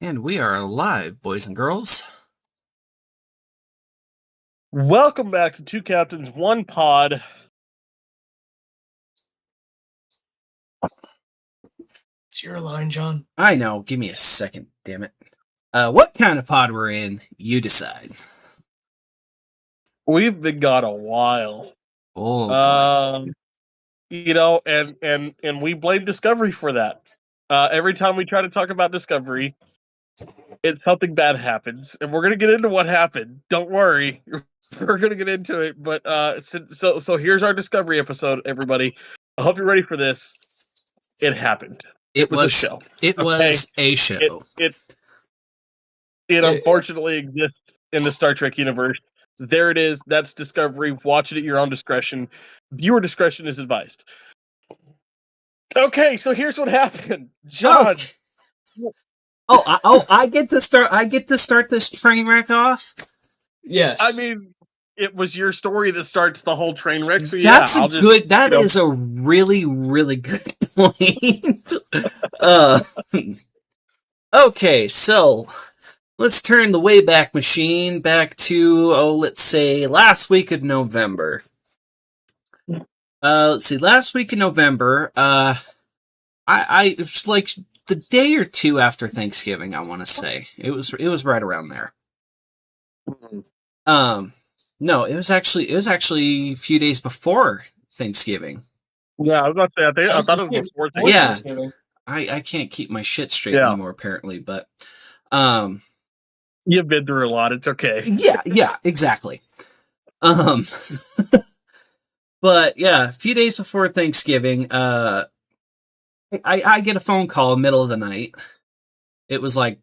And we are live, boys and girls. Welcome back to Two Captains, One Pod. It's your line, John. I know, give me a second, damn it. What kind of pod we're in, you decide. We've been gone a while. Oh, boy. And we blame Discovery for that. Every time we try to talk about Discovery, something bad happens, and we're gonna get into what happened. Don't worry, we're gonna get into it. But so here's our Discovery episode, everybody. I hope you're ready for this. It happened. It was a show. It was a show. It unfortunately exists in the Star Trek universe. There it is. That's Discovery. Watch it at your own discretion. Viewer discretion is advised. Okay, so here's what happened, John. Okay. I get to start. I get to start this train wreck off. Yes. I mean, it was your story that starts the whole train wreck. So that's good. That is a really, really good point. Okay, so let's turn the Wayback Machine back to, let's say, last week of November. Let's see, last week in November, it was like the day or two after Thanksgiving, I want to say. It was right around there. No, it was actually a few days before Thanksgiving. Yeah, I was about to say, I thought it was before Thanksgiving. Yeah. I can't keep my shit straight anymore, apparently, but you've been through a lot. It's okay. Yeah, exactly. But yeah, a few days before Thanksgiving, I get a phone call middle of the night. It was like,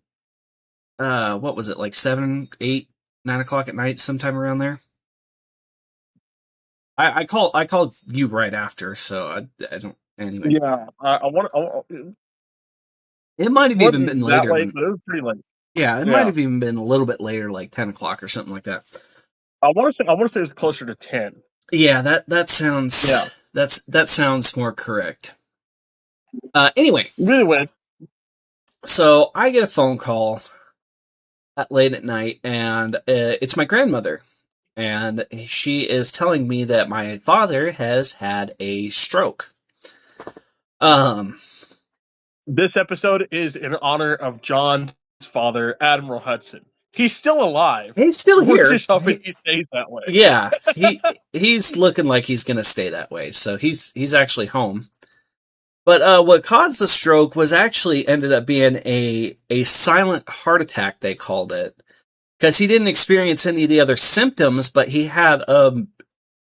what was it, like 7, 8, 9 o'clock at night, sometime around there. I called you right after, so I don't. Anyway. Yeah, it might have even been later. Late, but it was pretty late. Yeah, it might have even been a little bit later, like 10 o'clock or something like that. I want to say it was closer to 10. Yeah, that sounds. Yeah. That sounds more correct. Anyway. So I get a phone call late at night, and it's my grandmother. And she is telling me that my father has had a stroke. This episode is in honor of John's father, Admiral Hudson. He's still alive. He's still here. We're just hoping he stays that way. Yeah, he's looking like he's going to stay that way. So he's actually home. But what caused the stroke was actually ended up being a silent heart attack, they called it. Because he didn't experience any of the other symptoms, but he had a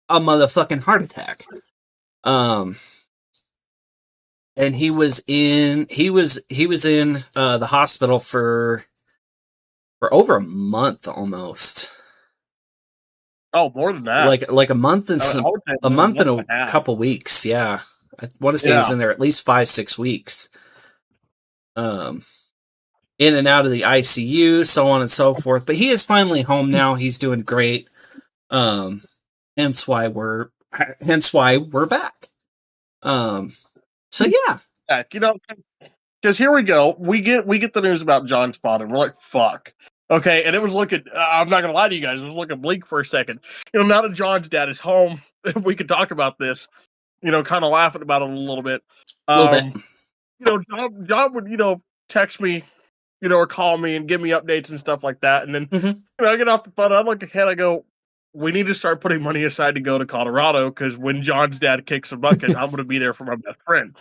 motherfucking heart attack. And he was in the hospital for over a month almost. Oh, more than that. Like a month and a couple weeks. Yeah, I want to say he was in there at least 5-6 weeks. In and out of the ICU, so on and so forth. But he is finally home now. He's doing great. Hence why we're back. So yeah. Because here we go. We get the news about John's father. We're like, fuck. Okay, and it was looking, I'm not going to lie to you guys, it was looking bleak for a second. Now that John's dad is home, we could talk about this, kind of laughing about it a little bit. John would, text me, or call me and give me updates and stuff like that. And then, I get off the phone, I look ahead, I go, we need to start putting money aside to go to Colorado, because when John's dad kicks a bucket, I'm going to be there for my best friend.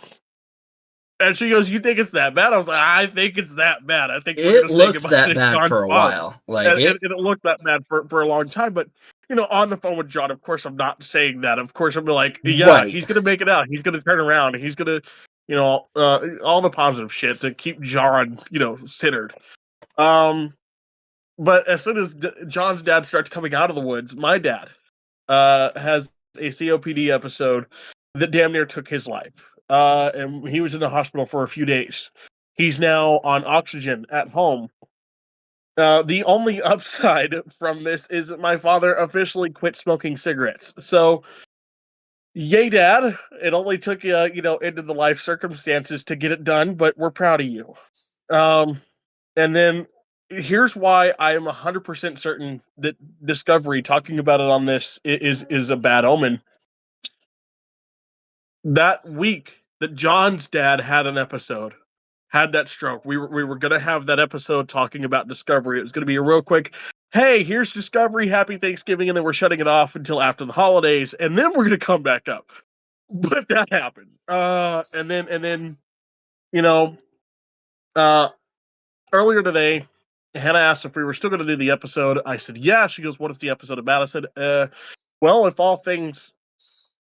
And she goes, "You think it's that bad?" I was like, "I think it's that bad. I think it looked that bad for a while. It looked that bad for a long time." But on the phone with John, of course, I'm not saying that. Of course, I'm like, "Yeah, right. He's gonna make it out. He's gonna turn around. He's gonna, all the positive shit to keep John, centered." But as soon as John's dad starts coming out of the woods, my dad has a COPD episode that damn near took his life. And he was in the hospital for a few days. He's now on oxygen at home. The only upside from this is that my father officially quit smoking cigarettes. So, yay, Dad. It only took you, into the life circumstances to get it done, but we're proud of you. And then here's why I am 100% certain that Discovery talking about it on this is a bad omen. That week that John's dad had that stroke. We were gonna have that episode talking about Discovery. It was gonna be a real quick, hey, here's Discovery, happy Thanksgiving, and then we're shutting it off until after the holidays, and then we're gonna come back up. But that happened. And then you know, earlier today, Hannah asked if we were still gonna do the episode. I said, yeah. She goes, what is the episode about? I said, well,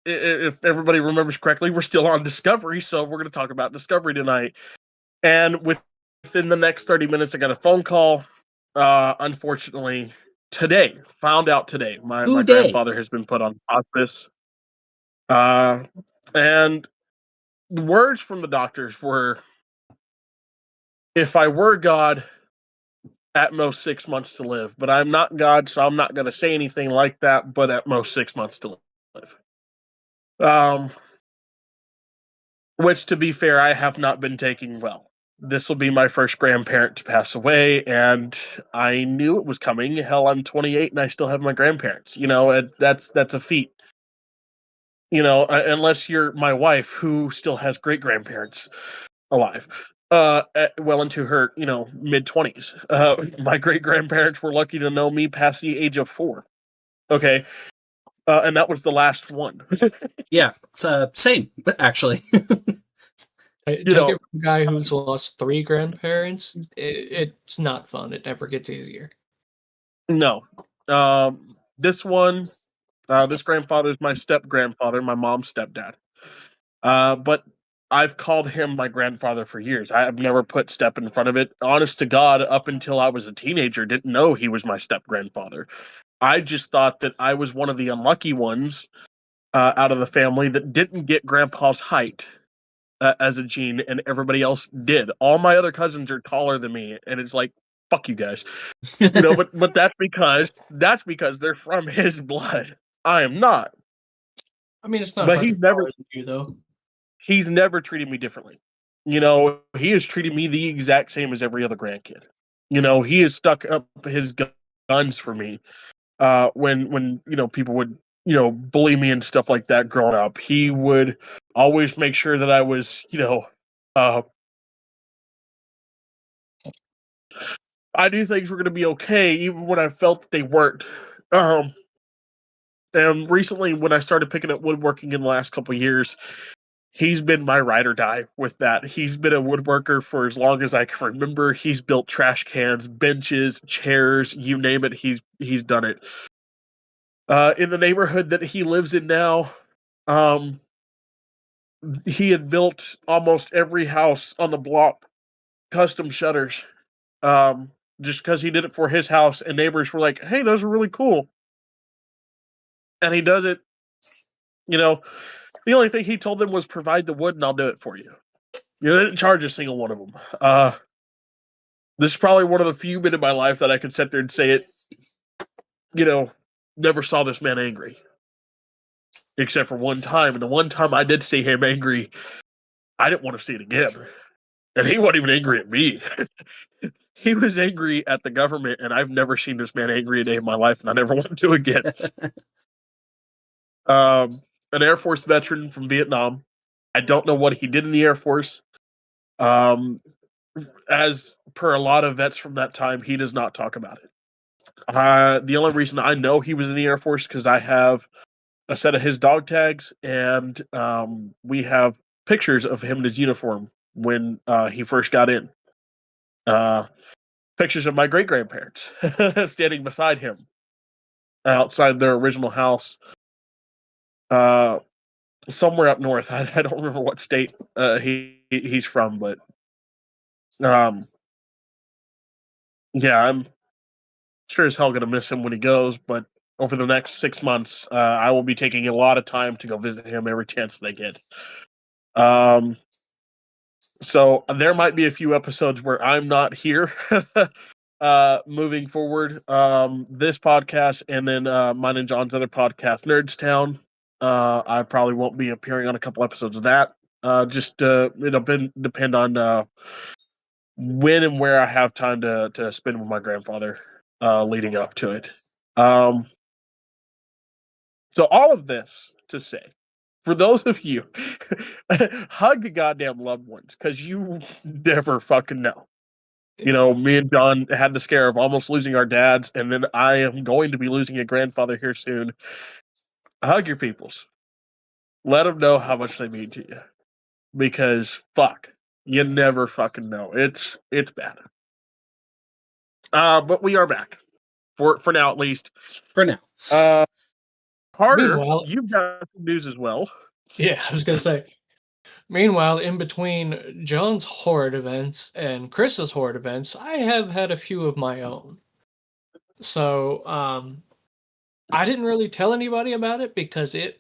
if everybody remembers correctly, we're still on Discovery, so we're going to talk about Discovery tonight. And within the next 30 minutes, I got a phone call. Unfortunately, found out today, my grandfather has been put on hospice. And the words from the doctors were, if I were God, at most 6 months to live. But I'm not God, so I'm not going to say anything like that, but at most 6 months to live. Which, to be fair, I have not been taking well. This will be my first grandparent to pass away, and I knew it was coming. Hell, I'm 28 and I still have my grandparents. That's a feat. Unless you're my wife, who still has great grandparents alive, well into her, mid 20s. My great grandparents were lucky to know me past the age of 4. Okay, and that was the last one. Yeah, same actually. Take it from a guy who's lost 3 grandparents. It's not fun. It never gets easier. No. This grandfather is my step-grandfather, my mom's stepdad. But I've called him my grandfather for years. I've never put step in front of it. Honest to God, up until I was a teenager, didn't know he was my step-grandfather. I just thought that I was one of the unlucky ones out of the family that didn't get grandpa's height as a gene, and everybody else did. All my other cousins are taller than me, and it's like, fuck you guys. But that's because they're from his blood. I am not. I mean, it's not. But he's never you though. He's never treated me differently. He has treated me the exact same as every other grandkid. He has stuck up his guns for me. When people would bully me and stuff like that growing up, he would always make sure that I was I knew things were going to be okay, even when I felt that they weren't. And recently, when I started picking up woodworking in the last couple of years, he's been my ride or die with that. He's been a woodworker for as long as I can remember. He's built trash cans, benches, chairs, you name it. He's done it. In the neighborhood that he lives in now, he had built almost every house on the block, custom shutters. Just because he did it for his house, and neighbors were like, hey, those are really cool. And he does it, the only thing he told them was provide the wood and I'll do it for you. They didn't charge a single one of them. This is probably one of the few men in my life that I could sit there and say it, never saw this man angry. Except for one time. And the one time I did see him angry, I didn't want to see it again. And he wasn't even angry at me. He was angry at the government, and I've never seen this man angry a day in my life, and I never want to again. An Air Force veteran from Vietnam. I don't know what he did in the Air Force. As per a lot of vets from that time, he does not talk about it. The only reason I know he was in the Air Force because I have a set of his dog tags, and we have pictures of him in his uniform when he first got in. Pictures of my great-grandparents standing beside him outside their original house somewhere up north. I don't remember what state he's from, but yeah, I'm sure as hell going to miss him when he goes, but over the next 6 months, I will be taking a lot of time to go visit him every chance that I get. So there might be a few episodes where I'm not here moving forward. This podcast and then mine and John's other podcast, Nerdstown. I probably won't be appearing on a couple episodes of that. It'll depend on when and where I have time to spend with my grandfather leading up to it. So all of this to say, for those of you, hug the goddamn loved ones, because you never fucking know. You know, me and John had the scare of almost losing our dads, and then I am going to be losing a grandfather here soon. Hug your peoples. Let them know how much they mean to you. Because, fuck, you never fucking know. It's bad. But we are back. For now, at least. For now. Carter, Meanwhile, you've got some news as well. Yeah, I was going to say. Meanwhile, in between John's horrid events and Chris's horrid events, I have had a few of my own. So, I didn't really tell anybody about it because it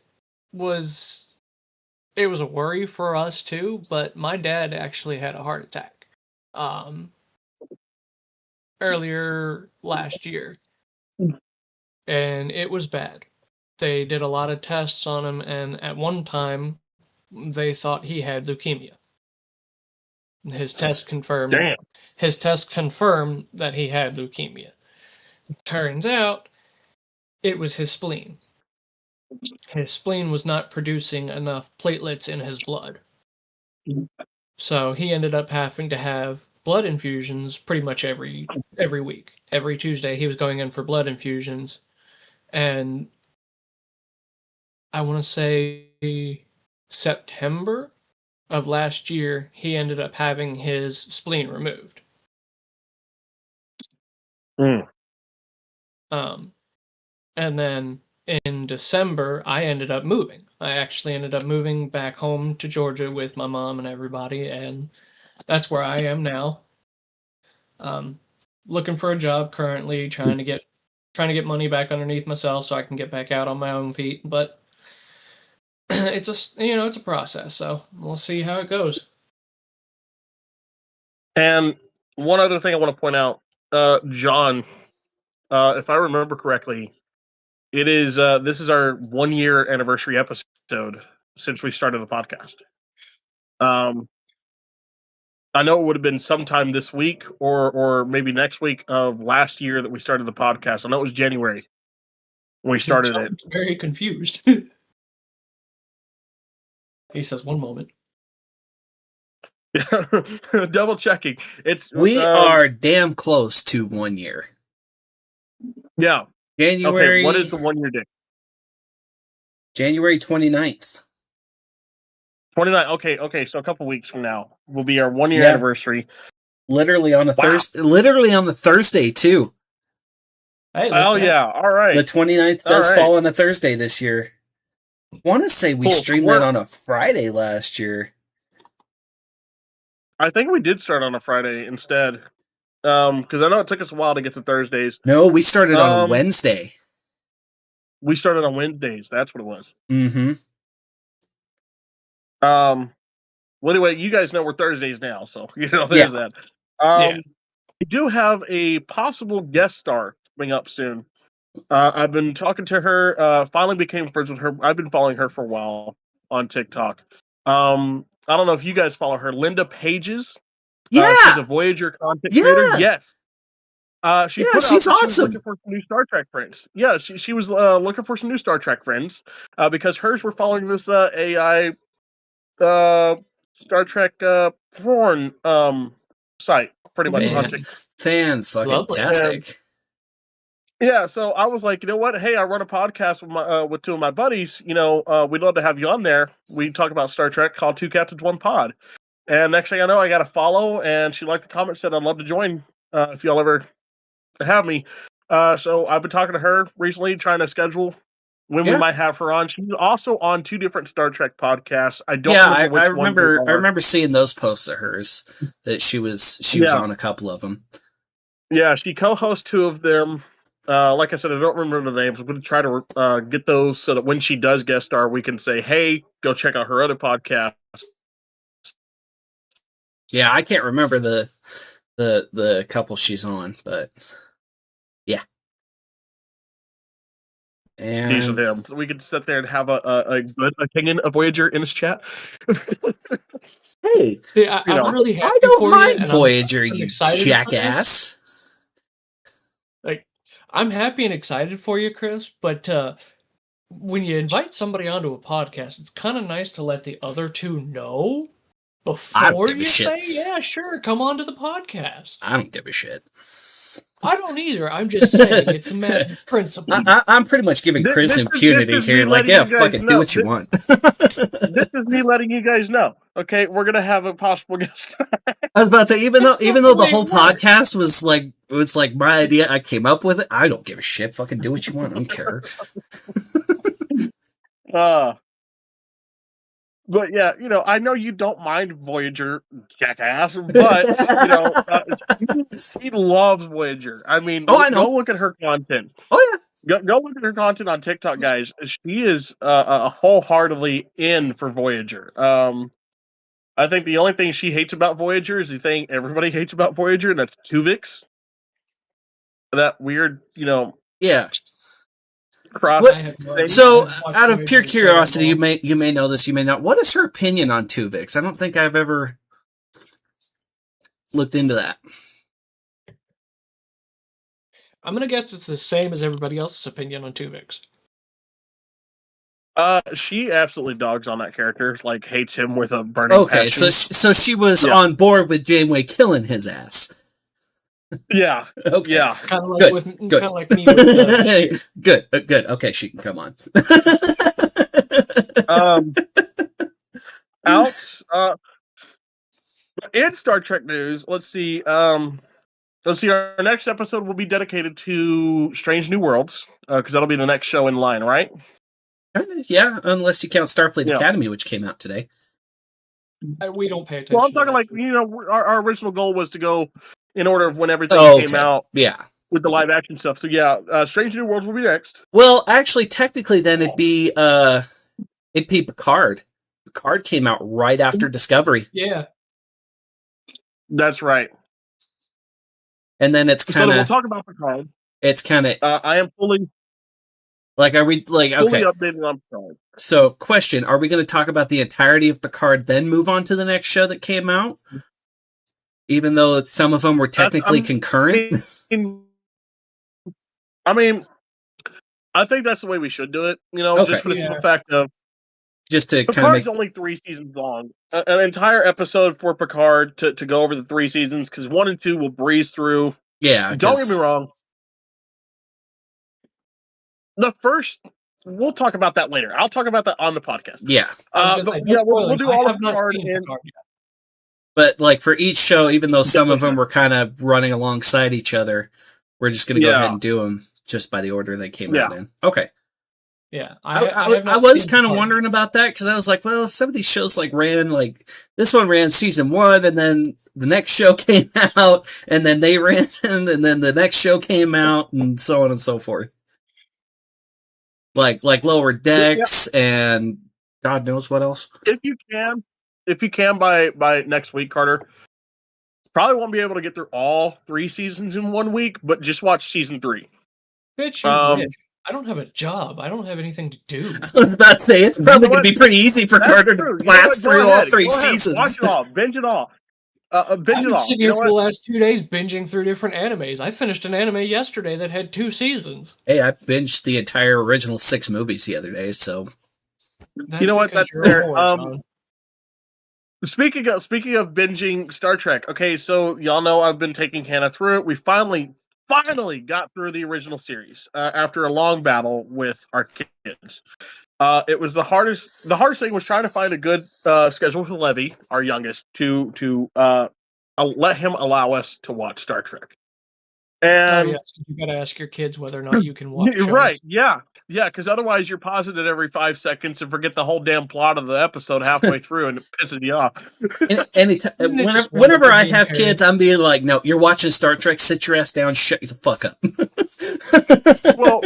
was a worry for us too, but my dad actually had a heart attack earlier last year, and it was bad. They did a lot of tests on him, and at one time they thought he had leukemia. His test confirmed Damn. that he had leukemia. Turns out it was his spleen. His spleen was not producing enough platelets in his blood. So he ended up having to have blood infusions pretty much every week. Every Tuesday he was going in for blood infusions, and I want to say September of last year he ended up having his spleen removed. And then in December I ended up moving. I actually ended up moving back home to Georgia with my mom and everybody, and that's where I am now. Looking for a job currently, trying to get money back underneath myself so I can get back out on my own feet. But it's a process, so we'll see how it goes. And one other thing I want to point out, John, if I remember correctly, it is this is our 1 year anniversary episode since we started the podcast. I know it would have been sometime this week or maybe next week of last year that we started the podcast. I know it was January when we started it. Very confused. He says, "One moment." Double checking. We are damn close to 1 year. Yeah. January. Okay, what is the 1 year date? January 29th. 29. Okay. So a couple weeks from now will be our 1 year anniversary. Literally on a Thursday. Literally on the Thursday too. Hey, yeah. All right. The 29th does fall on a Thursday this year. I want to say we streamed that on a Friday last year. I think we did start on a Friday instead. Because I know it took us a while to get to Thursdays. No, we started on a Wednesday. We started on Wednesdays. That's what it was. Mm-hmm. Well, anyway, you guys know we're Thursdays now, so there's that. We do have a possible guest star coming up soon. I've been talking to her. Finally became friends with her. I've been following her for a while on TikTok. I don't know if you guys follow her, Linda Pages. Yeah, she's a Voyager content creator. Yes. She put out she's awesome. She was looking for some new Star Trek friends. Yeah, she was looking for some new Star Trek friends because hers were following this AI Star Trek porn site, pretty much. Fantastic. Yeah, so I was like, you know what? Hey, I run a podcast with my with two of my buddies. We'd love to have you on there. We talk about Star Trek, called Two Captains, One Pod. And next thing I know, I got a follow, and she liked the comment, said, I'd love to join if y'all ever have me. So I've been talking to her recently, trying to schedule when we might have her on. She's also on two different Star Trek podcasts. I don't remember which ones they are. I remember seeing those posts of hers that she was on a couple of them. Yeah, she co-hosts two of them. Like I said, I don't remember the names. I'm going to try to get those so that when she does guest star, we can say, hey, go check out her other podcast. Yeah, I can't remember the couple she's on, but yeah. these with him. So we could sit there and have a good opinion of Voyager in his chat. Hey, See, I'm really happy I don't for mind you, and Voyager, I'm you excited for this. jackass. Like, I'm happy and excited for you, Chris, but when you invite somebody onto a podcast, it's kind of nice to let the other two know I don't before give a you shit. say, yeah, sure, come on to the podcast. I don't give a shit. I don't either. I'm just saying, it's a matter of principle. I'm pretty much giving Chris this impunity is here. me Like, letting yeah, you guys fucking do know. what you want. This is me letting you guys know. Okay, we're gonna have a possible guest. I was about to say, even That's though not the the whole way it works. podcast was like my idea, I came up with it. I don't give a shit. Fucking do what you want. I don't care. But yeah, I know you don't mind Voyager, jackass, but he loves Voyager. I mean, Oh, I know. go look at her content. Oh yeah. Go look at her content on TikTok, guys. She is wholeheartedly in for Voyager. I think the only thing she hates about Voyager is the thing everybody hates about Voyager, and that's Tuvix. That weird, Yeah. cross. So, out of pure curiosity, you may know this, you may not. What is her opinion on Tuvix? I don't think I've ever looked into that. I'm gonna guess it's the same as everybody else's opinion on Tuvix. She absolutely dogs on that character. Like, hates him with a burning passion. so she was on board with Janeway killing his ass. Yeah. Okay. Yeah. Kind of like Good. kind of like me with Good. Okay, she can come on. In Star Trek news, let's see. Our next episode will be dedicated to Strange New Worlds, because that'll be the next show in line, right? Yeah, unless you count Starfleet Yeah. Academy, which came out today. we don't pay attention. Well, I'm talking like, our original goal was to go in order of when everything came out. Yeah. With the live action stuff. So yeah, Strange New Worlds will be next. Well, actually, technically, then it'd be Picard. Picard came out right after Discovery. Yeah. That's right. And then it's kind of. So we'll talk about Picard. It's kind of. I am fully. Like, are we like okay? Fully updated on Picard. So, question: are we going to talk about the entirety of Picard, then move on to the next show that came out? Even though some of them were technically concurrent. I mean, I think that's the way we should do it. Just for the simple fact of. Just to Picard's only 3 seasons long. An entire episode for Picard to go over the 3 seasons, because 1 and 2 will breeze through. Yeah. Don't get me wrong. The first, we'll talk about that later. I'll talk about that on the podcast. Yeah. We'll do all of Picard in. But like for each show, even though some of them were kind of running alongside each other, we're just going to go ahead and do them just by the order they came out in. Okay. Yeah, I was kind of wondering about that, because I was like, well, some of these shows ran this one ran season 1, and then the next show came out, and then they ran, and then the next show came out, and so on and so forth. Like Lower Decks and God knows what else. If you can by next week, Carter, probably won't be able to get through all 3 seasons in 1 week, but just watch season 3. Bitch, you're rich. I don't have a job. I don't have anything to do. I was about to say, it's probably going to be pretty easy for Carter to blast through all 3 seasons. Watch it all. Binge it all. I've been sitting here for the last 2 days binging through different animes. I finished an anime yesterday that had 2 seasons. Hey, I binged the entire original 6 movies the other day, so... That's you know what? That's fair. Speaking of binging Star Trek, okay, so y'all know I've been taking Hannah through it. We finally got through the original series after a long battle with our kids. It was the hardest thing was trying to find a good schedule for Levy, our youngest, to let him allow us to watch Star Trek. And yes, you got to ask your kids whether or not you can watch. Right? Yeah, because otherwise you're pausing it every 5 seconds and forget the whole damn plot of the episode halfway through, and it pisses you off. Whenever I have kids, I'm being like, "No, you're watching Star Trek. Sit your ass down. Shut the fuck up." Well,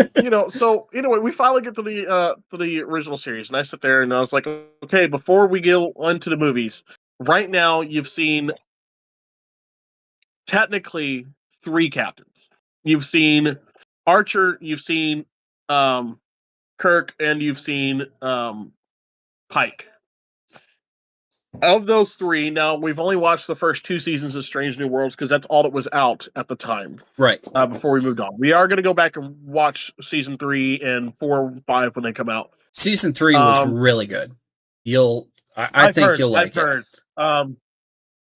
so anyway, we finally get to the original series, and I sit there and I was like, "Okay, before we go on to the movies, right now you've seen technically 3 captains. You've seen Archer, you've seen Kirk, and you've seen Pike. Of those three, now we've only watched the first 2 seasons of Strange New Worlds because that's all that was out at the time. Right. Before we moved on, we are going to go back and watch season 3 and 4, and 5 when they come out. Season 3 was really good. I think you'll like it.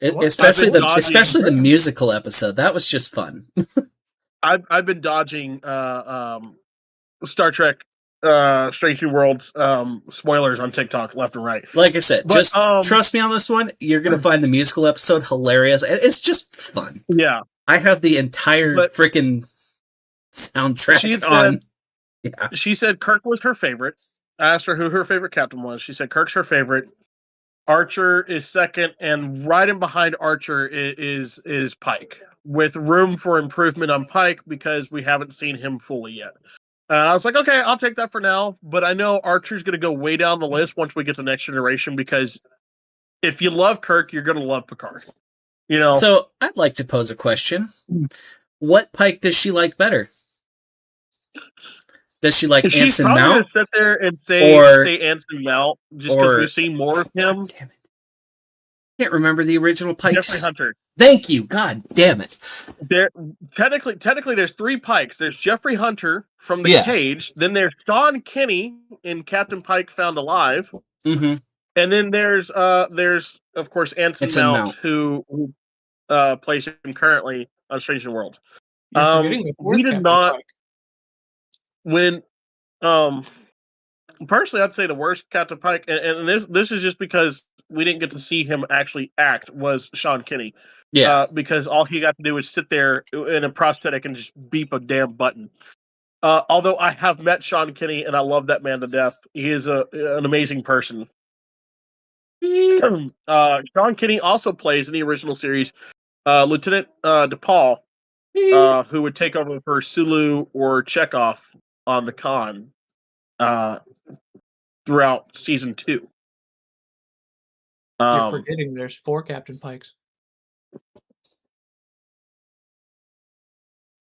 Especially the musical episode. That was just fun. I've been dodging Star Trek Strange New Worlds spoilers on TikTok left and right. Like I said, just trust me on this one. You're gonna find the musical episode hilarious. It's just fun. Yeah, I have the entire freaking soundtrack on. Yeah. She said Kirk was her favorite. I asked her who her favorite captain was. She said Kirk's her favorite. Archer is second, and right in behind Archer is Pike, with room for improvement on Pike because we haven't seen him fully yet. I was like, okay, I'll take that for now, but I know Archer's going to go way down the list once we get to Next Generation, because if you love Kirk, you're going to love Picard. You know. So I'd like to pose a question: what Pike does she like better? Does she like Anson Mount? Sit there and say Anson Mount just because we've seen more of him. God damn it! I can't remember the original Pikes. Jeffrey Hunter. Thank you. God damn it. Technically, there's 3 Pikes. There's Jeffrey Hunter from the Cage. Then there's Sean Kinney in Captain Pike Found Alive. Mm-hmm. And then there's of course Anson Mount who plays him currently on Strange New Worlds. We did not. When, personally, I'd say the worst Captain Pike, and this is just because we didn't get to see him actually act, was Sean Kinney. Yeah. Because all he got to do was sit there in a prosthetic and just beep a damn button. Although I have met Sean Kinney and I love that man to death. He is an amazing person. Sean Kinney also plays in the original series Lieutenant DePaul, who would take over for Sulu or Chekhov on the con throughout season 2. You're forgetting there's 4 Captain Pikes.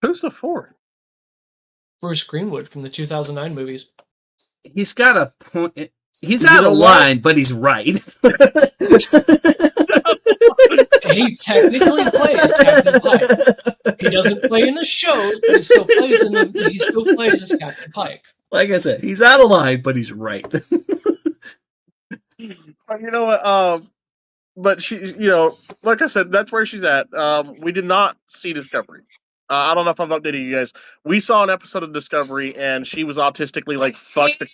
Who's the 4th? Bruce Greenwood from the 2009 movies. He's got a point. He's out of line, but he's right. He technically plays Captain Pike. He doesn't play in the shows, but he still plays as Captain Pike. Like I said, he's out of line, but he's right. You know what? But she, like I said, that's where she's at. We did not see Discovery. I don't know if I've updated you guys. We saw an episode of Discovery, and she was autistically like, fuck the...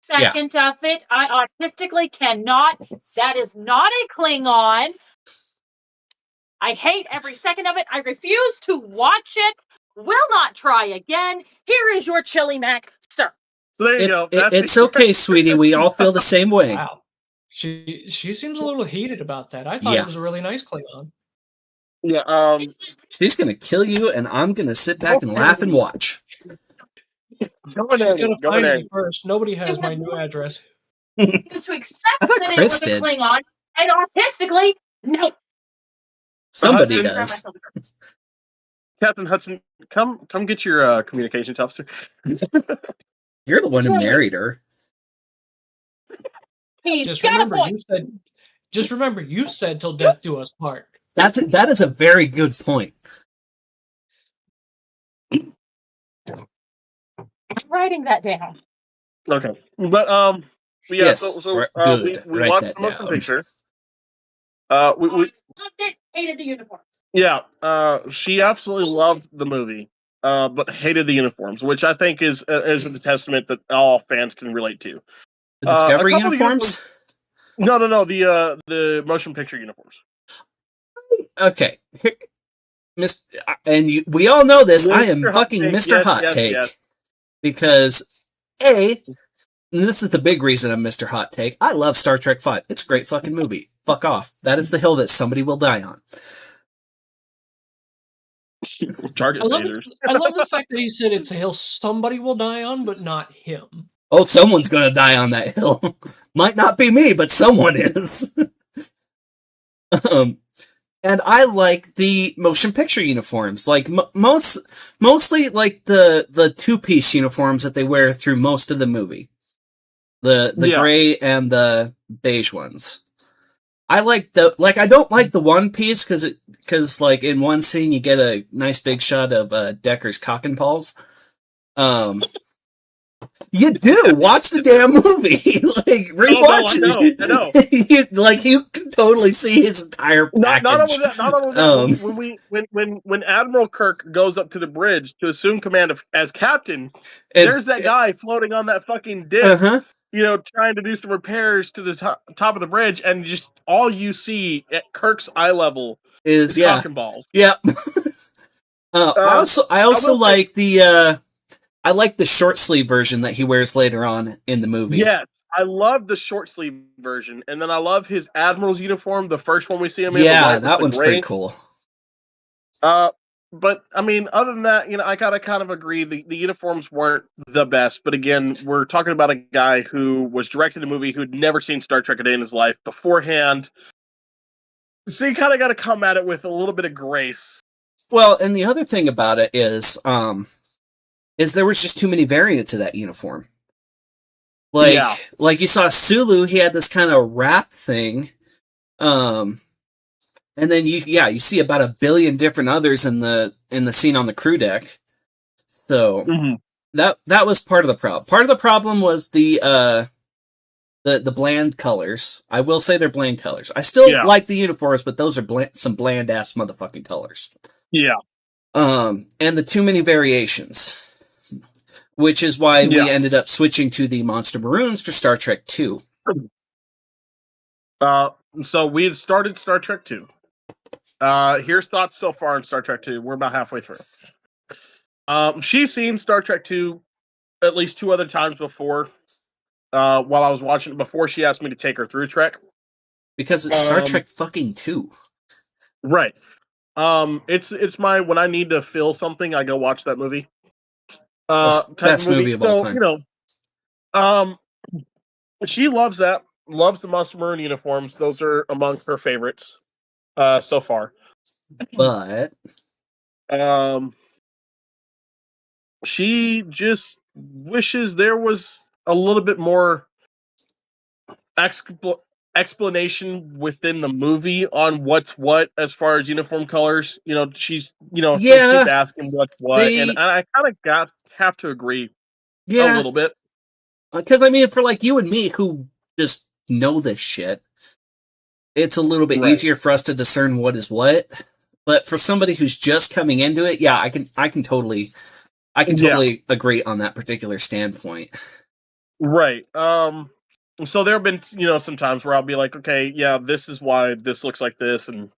Second of it, I artistically cannot. That is not a Klingon. I hate every second of it. I refuse to watch it. Will not try again. Here is your chili mac, sir. So there you go. It's okay, sweetie. We all feel the same way. Wow. She seems a little heated about that. I thought it was a really nice Klingon. Yeah. She's gonna kill you, and I'm gonna sit back and laugh and watch. She's gonna find me first. Nobody has my new address. To accept that it was a Klingon, and artistically, no. Somebody does. Captain Hudson, come get your communications officer. You're the one who married her. Just remember, you said till death do us part. That is a very good point. I'm writing that down. Okay, but yeah. Yes, we Write watched that the motion down. picture. We Loved it, hated the uniforms. Yeah, she absolutely loved the movie, but hated the uniforms, which I think is a testament that all fans can relate to. The Discovery uniforms? No, the motion picture uniforms. Okay, we all know this. I am fucking Mr. Hot Take. Because and this is the big reason I'm Mr. Hot Take. I love Star Trek V. It's a great fucking movie. Fuck off. That is the hill that somebody will die on. Target lasers. I love the fact that he said it's a hill somebody will die on, but not him. Oh, someone's going to die on that hill. Might not be me, but someone is. And I like the motion picture uniforms, like mostly like the two-piece uniforms that they wear through most of the movie. The gray and the beige ones. I don't like the one piece because like in one scene you get a nice big shot of Decker's cock and balls. You do watch the damn movie, like rewatch it. I know. You can totally see his entire package. Not only that. When Admiral Kirk goes up to the bridge to assume command as captain, there's that guy floating on that fucking disc. Uh-huh. Trying to do some repairs to the top of the bridge, and just all you see at Kirk's eye level is cock and balls. Yeah. I also like the short sleeve version that he wears later on in the movie. Yes, I love the short sleeve version, and then I love his Admiral's uniform, the first one we see him in. Yeah, that one's pretty cool. But I mean, other than that, I gotta kind of agree the uniforms weren't the best. But again, we're talking about a guy who was directing a movie who'd never seen Star Trek a day in his life beforehand. So you kind of got to come at it with a little bit of grace. Well, and the other thing about it is there was just too many variants of that uniform. Like you saw Sulu, he had this kind of wrap thing. And then you see about 1 billion different others in the scene on the crew deck. So that was part of the problem. Part of the problem was the bland colors. I will say they're bland colors. I still like the uniforms, but those are some bland ass motherfucking colors. Yeah. And the too many variations, which is why we ended up switching to the Monster Maroons for Star Trek 2. So we had started Star Trek 2. Here's thoughts so far on Star Trek 2. We're about halfway through. She's seen Star Trek 2 at least 2 other times before. While I was watching it, before she asked me to take her through Trek. Because it's Star Trek fucking 2. Right. It's my, when I need to feel something, I go watch that movie. Best movie of all time. She loves that. Loves the Monster Maroon uniforms. Those are among her favorites so far. But she just wishes there was a little bit more explanation within the movie on what's what as far as uniform colors. She's keep asking what's what, and I kind of have to agree a little bit. Because I mean, for like you and me who just know this shit, it's a little bit easier for us to discern what is what. But for somebody who's just coming into it, I can totally agree on that particular standpoint. Right. So there have been, some times where I'll be like, okay, this is why this looks like this, and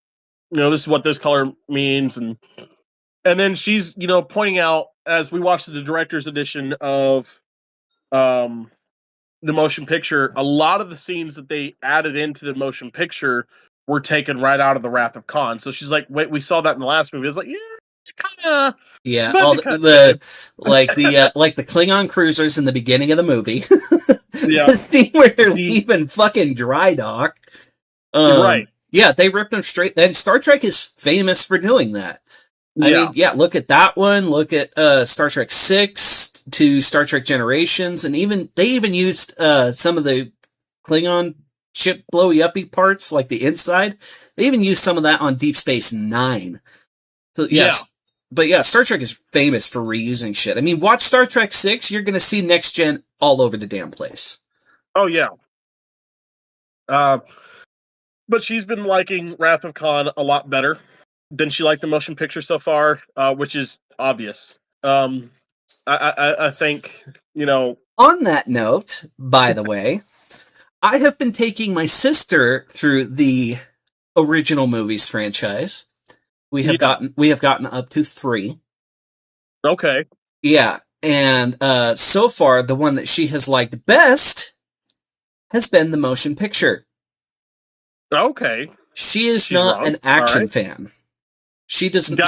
this is what this color means, and then she's, pointing out as we watched the director's edition of the motion picture, a lot of the scenes that they added into the motion picture were taken right out of the Wrath of Khan. So she's like, wait, we saw that in the last movie. It's like, kind of. Yeah, all the Klingon cruisers in the beginning of the movie. The scene where they're leaving fucking dry dock. Right. Yeah, they ripped them straight. And Star Trek is famous for doing that. I mean, look at that one. Look at Star Trek 6 to Star Trek Generations, and they even used some of the Klingon ship blowy uppy parts, like the inside. They even used some of that on Deep Space Nine. So yes, but Star Trek is famous for reusing shit. I mean, watch Star Trek 6, you're gonna see Next Gen all over the damn place. Oh yeah. But she's been liking Wrath of Khan a lot better than she liked the motion picture so far, which is obvious. I think, On that note, by the way, I have been taking my sister through the original movies franchise. We have gotten up to 3. Okay. Yeah, and so far the one that she has liked best has been the motion picture. Okay. She is not an action fan. She doesn't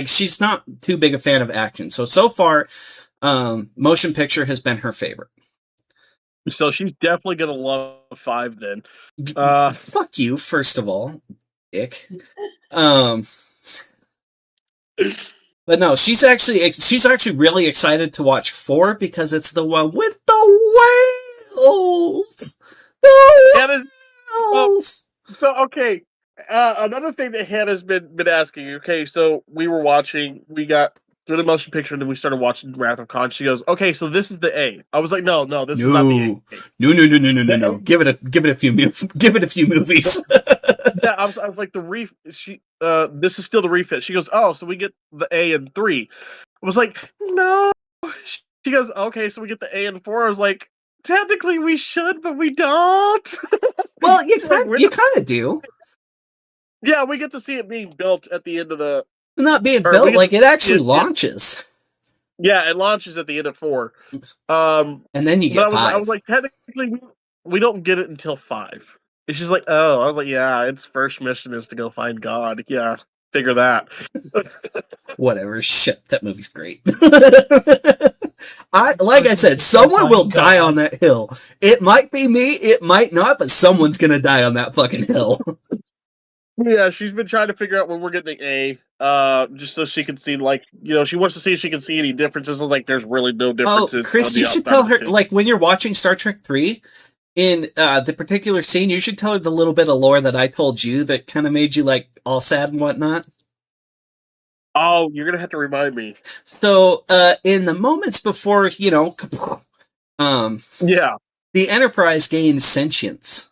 she's not too big a fan of action. So far, motion picture has been her favorite. So she's definitely gonna love 5 then. Fuck you, first of all. dick. But no, she's actually really excited to watch 4 because it's the one with the whales. The whales. So okay, another thing that Hannah's been asking. Okay, so we got through the motion picture, and then we started watching Wrath of Khan. She goes, "Okay, so this is the A." I was like, "No, this is not the A." No. Give it a few movies. Yeah, I was like this is still the refit. She goes, "Oh, so we get the A in 3." I was like, "No." She goes, "Okay, so we get the A in 4." I was like, "Technically we should, but we don't." Well, you kind of do. Yeah, we get to see it being built at the end of the. Not being built, like it actually launches. Yeah, it launches at the end of 4. And then you get 5. I was like, technically, we don't get it until 5. And she's like, "Oh," I was like, "Yeah, its first mission is to go find God." Yeah, figure that. Whatever. Shit, that movie's great. I said, someone will die on that hill. It might be me, it might not, but someone's gonna die on that fucking hill. Yeah, she's been trying to figure out when we're getting the A, just so she can see, like, she wants to see if she can see any differences. Like, there's really no differences. Oh, Chris, you should tell her, like, when you're watching Star Trek 3, in the particular scene, you should tell her the little bit of lore that I told you that kind of made you, like, all sad and whatnot. Oh, you're gonna have to remind me. So, in the moments before, yeah, the Enterprise gained sentience.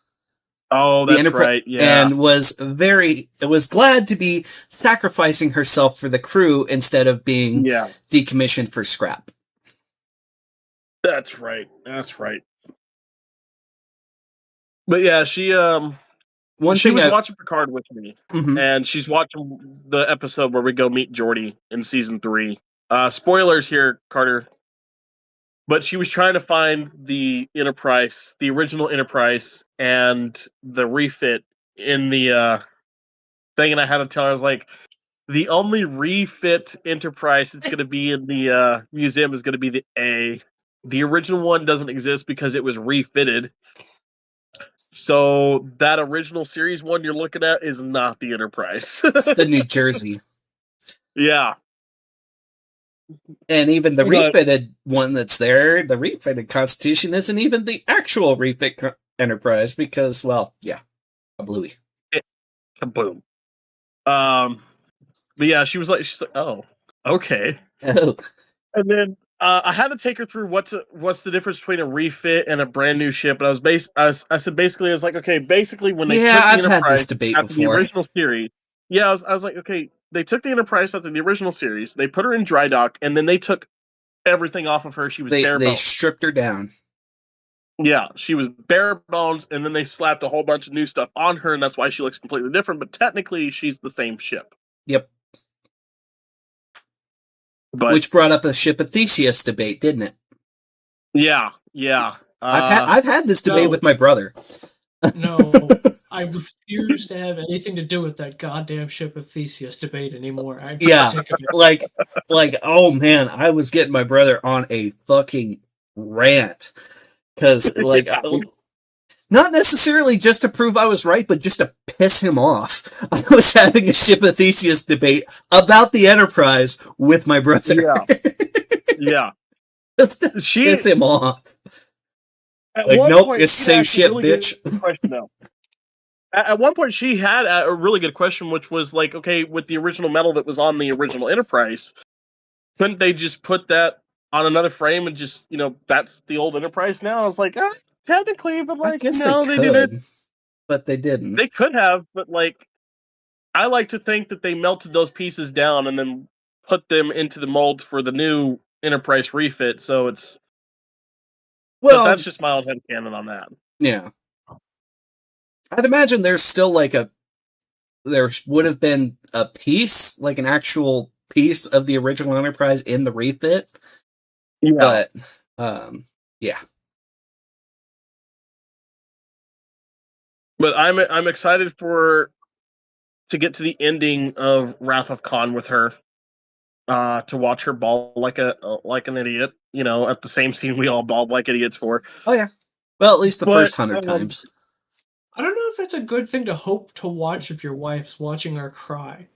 Oh, that's right. Yeah, and was glad to be sacrificing herself for the crew instead of being decommissioned for scrap. That's right. But yeah, she was watching Picard with me, and she's watching the episode where we go meet Geordi in season 3. Spoilers here, Carter. But she was trying to find the Enterprise, the original Enterprise, and the refit in the thing, and I had to tell her, I was like, the only refit Enterprise that's going to be in the museum is going to be the A. The original one doesn't exist because it was refitted. So that original series one you're looking at is not the Enterprise. It's the New Jersey. Yeah. And even the refitted one that's there, the refitted Constitution, isn't even the actual refit Enterprise because, well, yeah, kablooey. Kaboom. But yeah, she's like, "Oh, okay." Oh. And then I had to take her through what's the difference between a refit and a brand new ship. And I said basically, I was like, okay, basically when they took the I've Enterprise had this debate after before. the original series, I was like, okay, they took the Enterprise after the original series, they put her in dry dock, and then they took everything off of her. She was bare bones. They stripped her down. Yeah, she was bare bones, and then they slapped a whole bunch of new stuff on her, and that's why she looks completely different. But technically, she's the same ship. Yep. But, which brought up a Ship of Theseus debate, didn't it? Yeah. I've had this debate with my brother. No, I refuse to have anything to do with that goddamn Ship of Theseus debate anymore. I'm sick of it. like, oh man, I was getting my brother on a fucking rant. Because, like, not necessarily just to prove I was right, but just to piss him off. I was having a Ship of Theseus debate about the Enterprise with my brother. Yeah. Just to piss him off. Like, nope, it's same shit, really bitch. Question, though. At one point, she had a really good question, which was like, okay, with the original metal that was on the original Enterprise, couldn't they just put that on another frame and just, that's the old Enterprise now? I was like, technically, but like, no, they didn't. But they didn't. They could have, but like, I like to think that they melted those pieces down and then put them into the molds for the new Enterprise refit. So it's. Well, but that's just my own headcanon on that. Yeah. I'd imagine there's still there would have been a piece, like an actual piece of the original Enterprise in the refit. Yeah. But, yeah. But I'm excited to get to the ending of Wrath of Khan with her. To watch her bawl like an idiot, at the same scene we all bawled like idiots for. Oh yeah. Well, at least the first 100 times. I don't know if it's a good thing to hope to watch if your wife's watching her cry.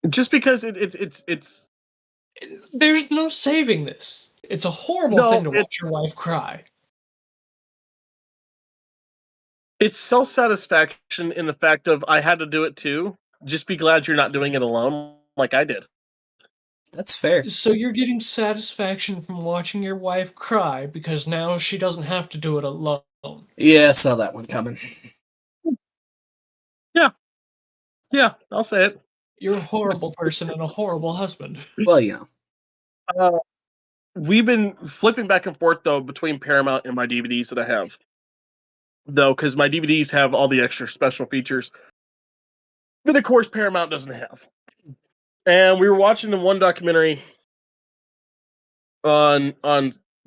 Just because it's There's no saving this. It's a horrible No, thing to watch your wife cry. it's self-satisfaction in the fact of I had to do it too. Just be glad you're not doing it alone like I did. That's fair. So you're getting satisfaction from watching your wife cry because now she doesn't have to do it alone. Yeah, I saw that one coming. Yeah, I'll say it. You're a horrible person and a horrible husband. Well, you know. We've been flipping back and forth though between Paramount and my DVDs that I have, though, because my DVDs have all the extra special features that, of course, Paramount doesn't have. And we were watching the one documentary on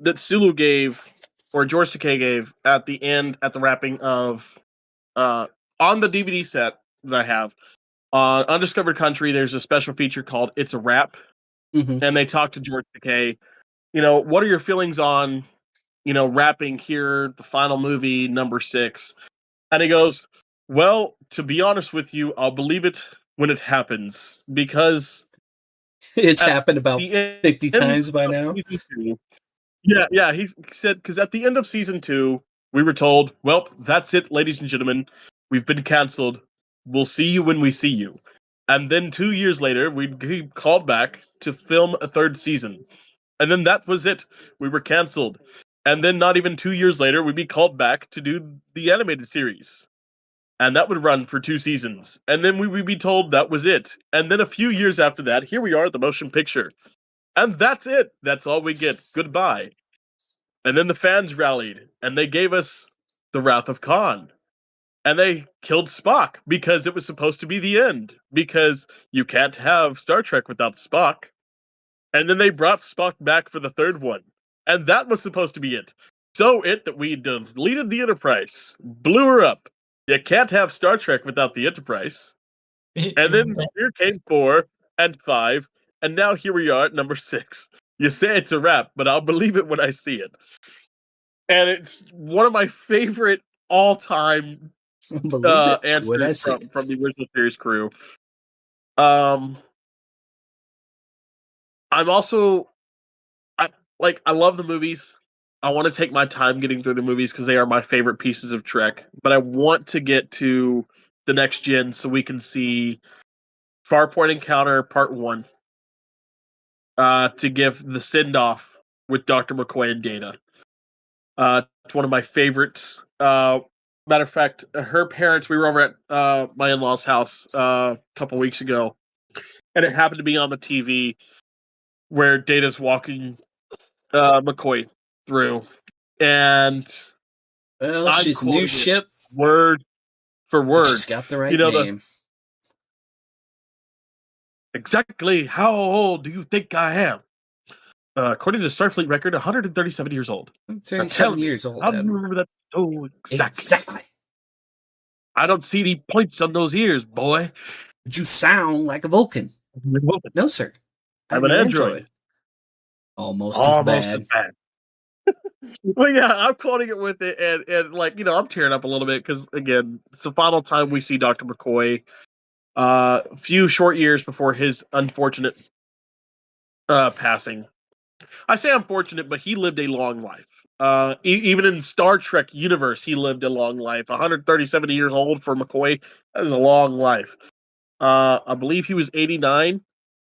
that Sulu gave, or George Takei gave at the end, at the wrapping of on the DVD set that I have. On Undiscovered Country, there's a special feature called "It's a Wrap," and they talk to George Takei. You know, what are your feelings on, wrapping here, the final movie, number 6? And he goes, well, to be honest with you, I'll believe it when it happens, because It's happened about 50 times by now. Yeah, he said, because at the end of season 2, we were told, well, that's it, ladies and gentlemen. We've been canceled. We'll see you when we see you. And then 2 years later, we called back to film a 3rd season. And then that was it. We were canceled. And then not even 2 years later, we'd be called back to do the animated series. And that would run for 2 seasons. And then we would be told that was it. And then a few years after that, here we are at the motion picture. And that's it. That's all we get. Goodbye. And then the fans rallied, and they gave us The Wrath of Khan. And they killed Spock because it was supposed to be the end. Because you can't have Star Trek without Spock. And then they brought Spock back for the 3rd one. And that was supposed to be it. So that we deleted the Enterprise. Blew her up. You can't have Star Trek without the Enterprise. And then here came 4 and 5. And now here we are at number 6. You say it's a wrap, but I'll believe it when I see it. And it's one of my favorite all-time answers from the original series crew. I'm also, I love the movies. I want to take my time getting through the movies because they are my favorite pieces of Trek. But I want to get to the next gen so we can see Farpoint Encounter Part 1 to give the send-off with Dr. McCoy and Data. It's one of my favorites. Matter of fact, her parents, we were over at my in-laws' house a couple weeks ago, and it happened to be on the TV where Data's walking McCoy through, and well, she's a new ship, word for word. She's got the right name. Exactly how old do you think I am? According to Starfleet record, 137 years old. 37 years old. How do you remember that so exactly? I don't see any points on those ears, boy. But you sound like a Vulcan. No, sir. I'm an android. Almost as bad. Well, yeah, I'm quoting it with it, and I'm tearing up a little bit because, again, it's the final time we see Dr. McCoy. A few short years before his unfortunate passing. I say unfortunate, but he lived a long life. Even in Star Trek universe, he lived a long life. 137 years old for McCoy. That is a long life. I believe he was 89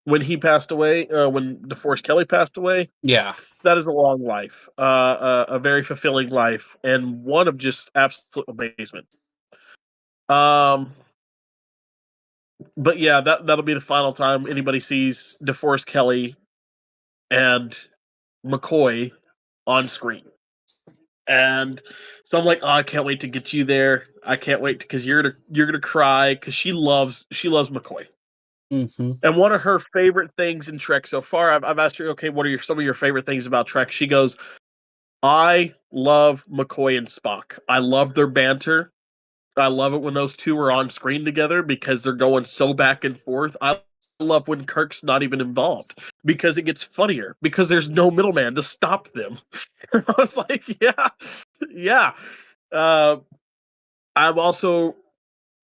when he passed away, when DeForest Kelley passed away. Yeah. That is a long life. A very fulfilling life, and one of just absolute amazement. But yeah, that'll be the final time anybody sees DeForest Kelley and McCoy on screen. And so I'm like, oh, I can't wait to get you there. I can't wait because you're gonna cry because she loves McCoy. Mm-hmm. And one of her favorite things in Trek so far, I've asked her, okay, what are some of your favorite things about Trek? She goes, I love McCoy and Spock. I love their banter. I love it when those two are on screen together because they're going so back and forth. I love when Kirk's not even involved because it gets funnier because there's no middleman to stop them. I was like, yeah. I'm also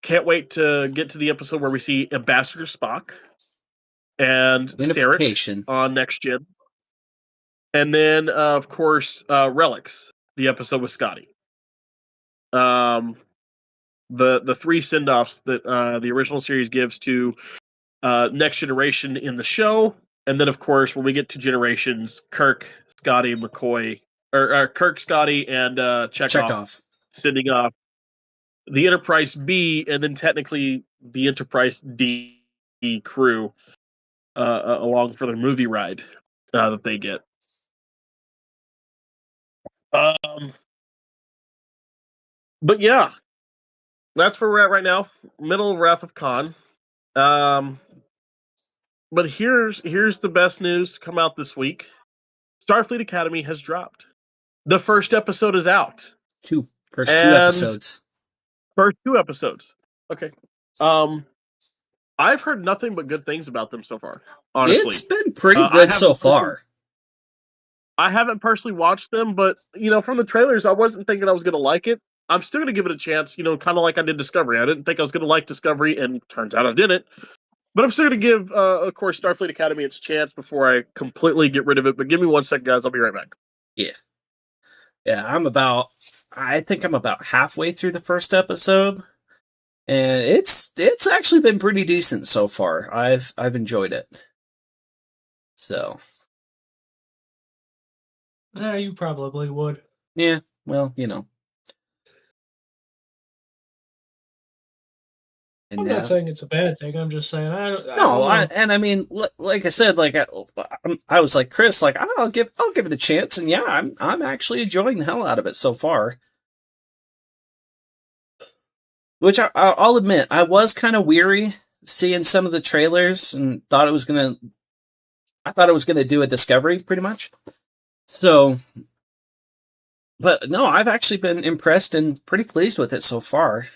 can't wait to get to the episode where we see Ambassador Spock and Sarek Unification. on Next Gen. And then, of course, Relics, the episode with Scotty. The three send-offs that the original series gives to Next Generation in the show. And then, of course, when we get to Generations, Kirk, Scotty, McCoy, or Kirk, Scotty, and Chekhov sending off the Enterprise B, and then technically the Enterprise D crew along for their movie ride that they get. But yeah, that's where we're at right now. Middle of Wrath of Khan. But here's the best news to come out this week. Starfleet Academy has dropped. The first episode is out. First two episodes. First two episodes. Okay. I've heard nothing but good things about them so far. Honestly, it's been pretty good so far. I haven't personally watched them, but from the trailers, I wasn't thinking I was going to like it. I'm still going to give it a chance. Kind of like I did Discovery. I didn't think I was going to like Discovery, and turns out I didn't. But I'm still going to give, of course, Starfleet Academy its chance before I completely get rid of it. But give me 1 second, guys. I'll be right back. Yeah. I think I'm about halfway through the first episode, and it's actually been pretty decent so far. I've enjoyed it. So. You probably would. Yeah, well, I'm not saying it's a bad thing. I'm just saying I mean, like I said, like I was like Chris, like I'll give it a chance, and yeah, I'm actually enjoying the hell out of it so far. Which I'll admit, I was kind of weary seeing some of the trailers and thought it was gonna do a Discovery pretty much. So, but no, I've actually been impressed and pretty pleased with it so far.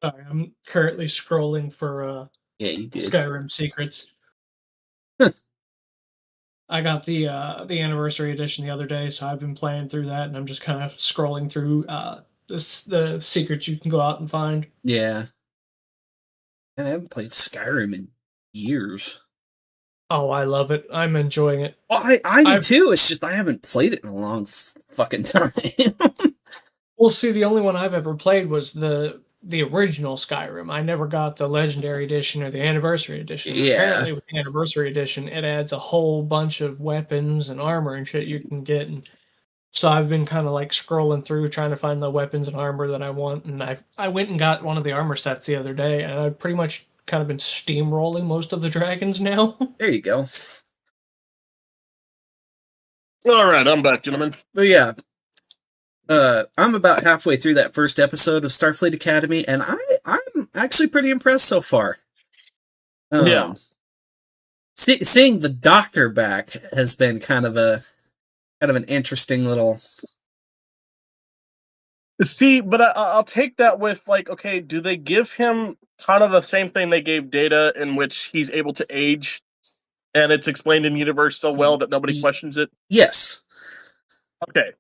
Sorry, I'm currently scrolling for you good. Skyrim Secrets. I got the anniversary edition the other day, so I've been playing through that, and I'm just kind of scrolling through the secrets you can go out and find. Yeah. I haven't played Skyrim in years. Oh, I love it. I'm enjoying it. Oh, I do too. It's just I haven't played it in a long fucking time. Well, see, the only one I've ever played was the original Skyrim. I never got the Legendary Edition or the Anniversary Edition. Yeah. Apparently, with the Anniversary Edition, it adds a whole bunch of weapons and armor and shit you can get. And so I've been kind of like scrolling through trying to find the weapons and armor that I want. And I went and got one of the armor sets the other day, and I've pretty much kind of been steamrolling most of the dragons now. There you go. All right, I'm back, gentlemen. But yeah. I'm about halfway through that first episode of Starfleet Academy, and I'm actually pretty impressed so far. Yeah. Seeing the Doctor back has been kind of an interesting little. See, but I'll take that with like, okay, do they give him kind of the same thing they gave Data, in which he's able to age, and it's explained in universe so well that nobody questions it? Yes. Okay.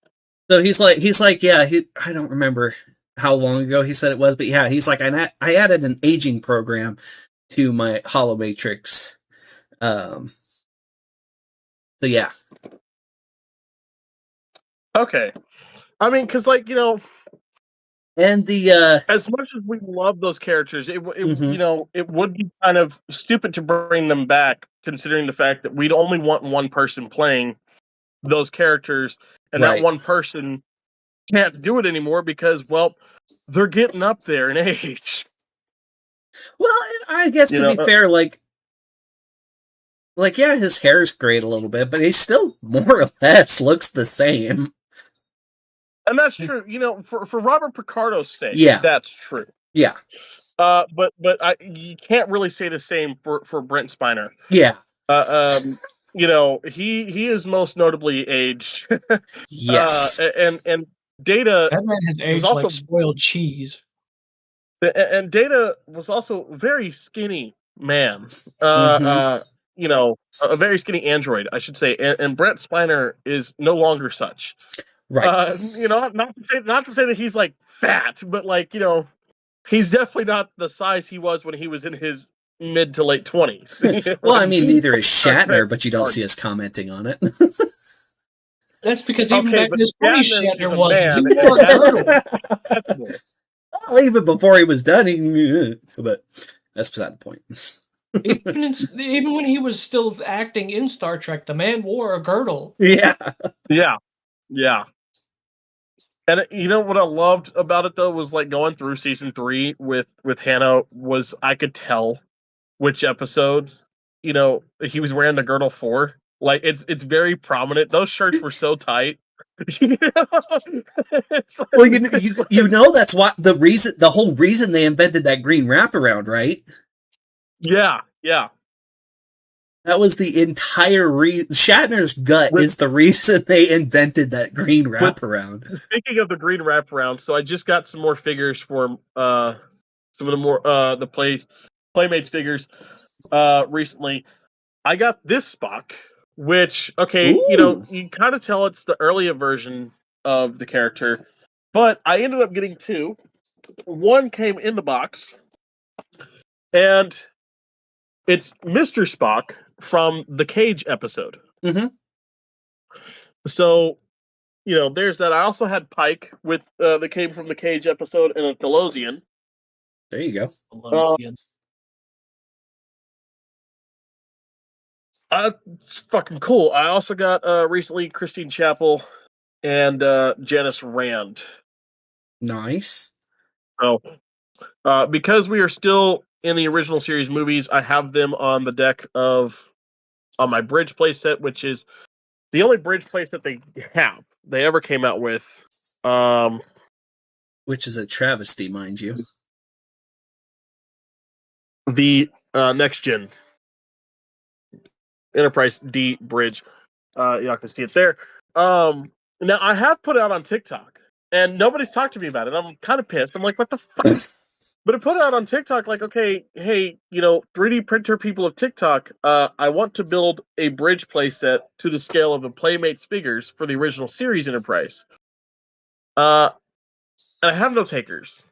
So he's like, yeah, I don't remember how long ago he said it was, but yeah, he's like, I added an aging program to my holomatrix. So yeah. Okay. I mean, because and the as much as we love those characters, it mm-hmm. It would be kind of stupid to bring them back, considering the fact that we'd only want one person playing those characters. And right. That one person can't do it anymore because, well, they're getting up there in age. Well, I guess to be fair, like, yeah, his hair's grayed a little bit, but he still more or less looks the same. And that's true. For Robert Picardo's sake, yeah, that's true. Yeah. But you can't really say the same for Brent Spiner. Yeah. He is most notably aged. Yes. And Data. That man has aged like spoiled cheese. And Data was also very skinny man. Mhm. You know, a very skinny android, I should say, and Brett Spiner is no longer such. Right. You know, not to say that he's like fat, but like, you know, he's definitely not the size he was when he was in his mid to late 20s. Well, I mean, neither is Star Trek Shatner, but you don't see started. us commenting on it. That's because even Okay, back but in his 20s, Shatner is Shatner a wasn't. He man, wore a and that's girdle. acceptable. Well, even before he was done, but that's beside the point. Even when he was still acting in Star Trek, the man wore a girdle. Yeah. Yeah. And you know what I loved about it though was like going through season 3 with Hannah was I could tell which episodes, you know, he was wearing the girdle for. Like it's very prominent. Those shirts were so tight. It's like, Well, it's like, you know that's what the whole reason they invented that green wraparound, right? yeah. That was the entire Shatner's gut With is the reason they invented that green wraparound. speaking of the green wraparound, so I just got some more figures for some of the more the Playmates figures recently. I got this Spock, which okay, you know, Ooh. you kind of tell it's the earlier version of the character, but I ended up getting two. One came in the box, and it's Mr. Spock from the Cage episode. Mm-hmm. So, you know, there's that. I also had Pike with that came from the Cage episode and a Telosian. There you go. It's fucking cool. I also got recently Christine Chapel and Janice Rand. Nice. So, because we are still in the original series movies, I have them on the deck on my bridge playset, which is the only bridge playset they ever came out with. Which is a travesty, mind you. The next gen Enterprise D bridge. You can see it's there. Now I have put it out on TikTok, and nobody's talked to me about it. I'm kind of pissed. I'm like, what the fuck? But I put it out on TikTok, like, okay, hey, you know, 3D printer people of TikTok, I want to build a bridge playset to the scale of the Playmates figures for the original series Enterprise. And I have no takers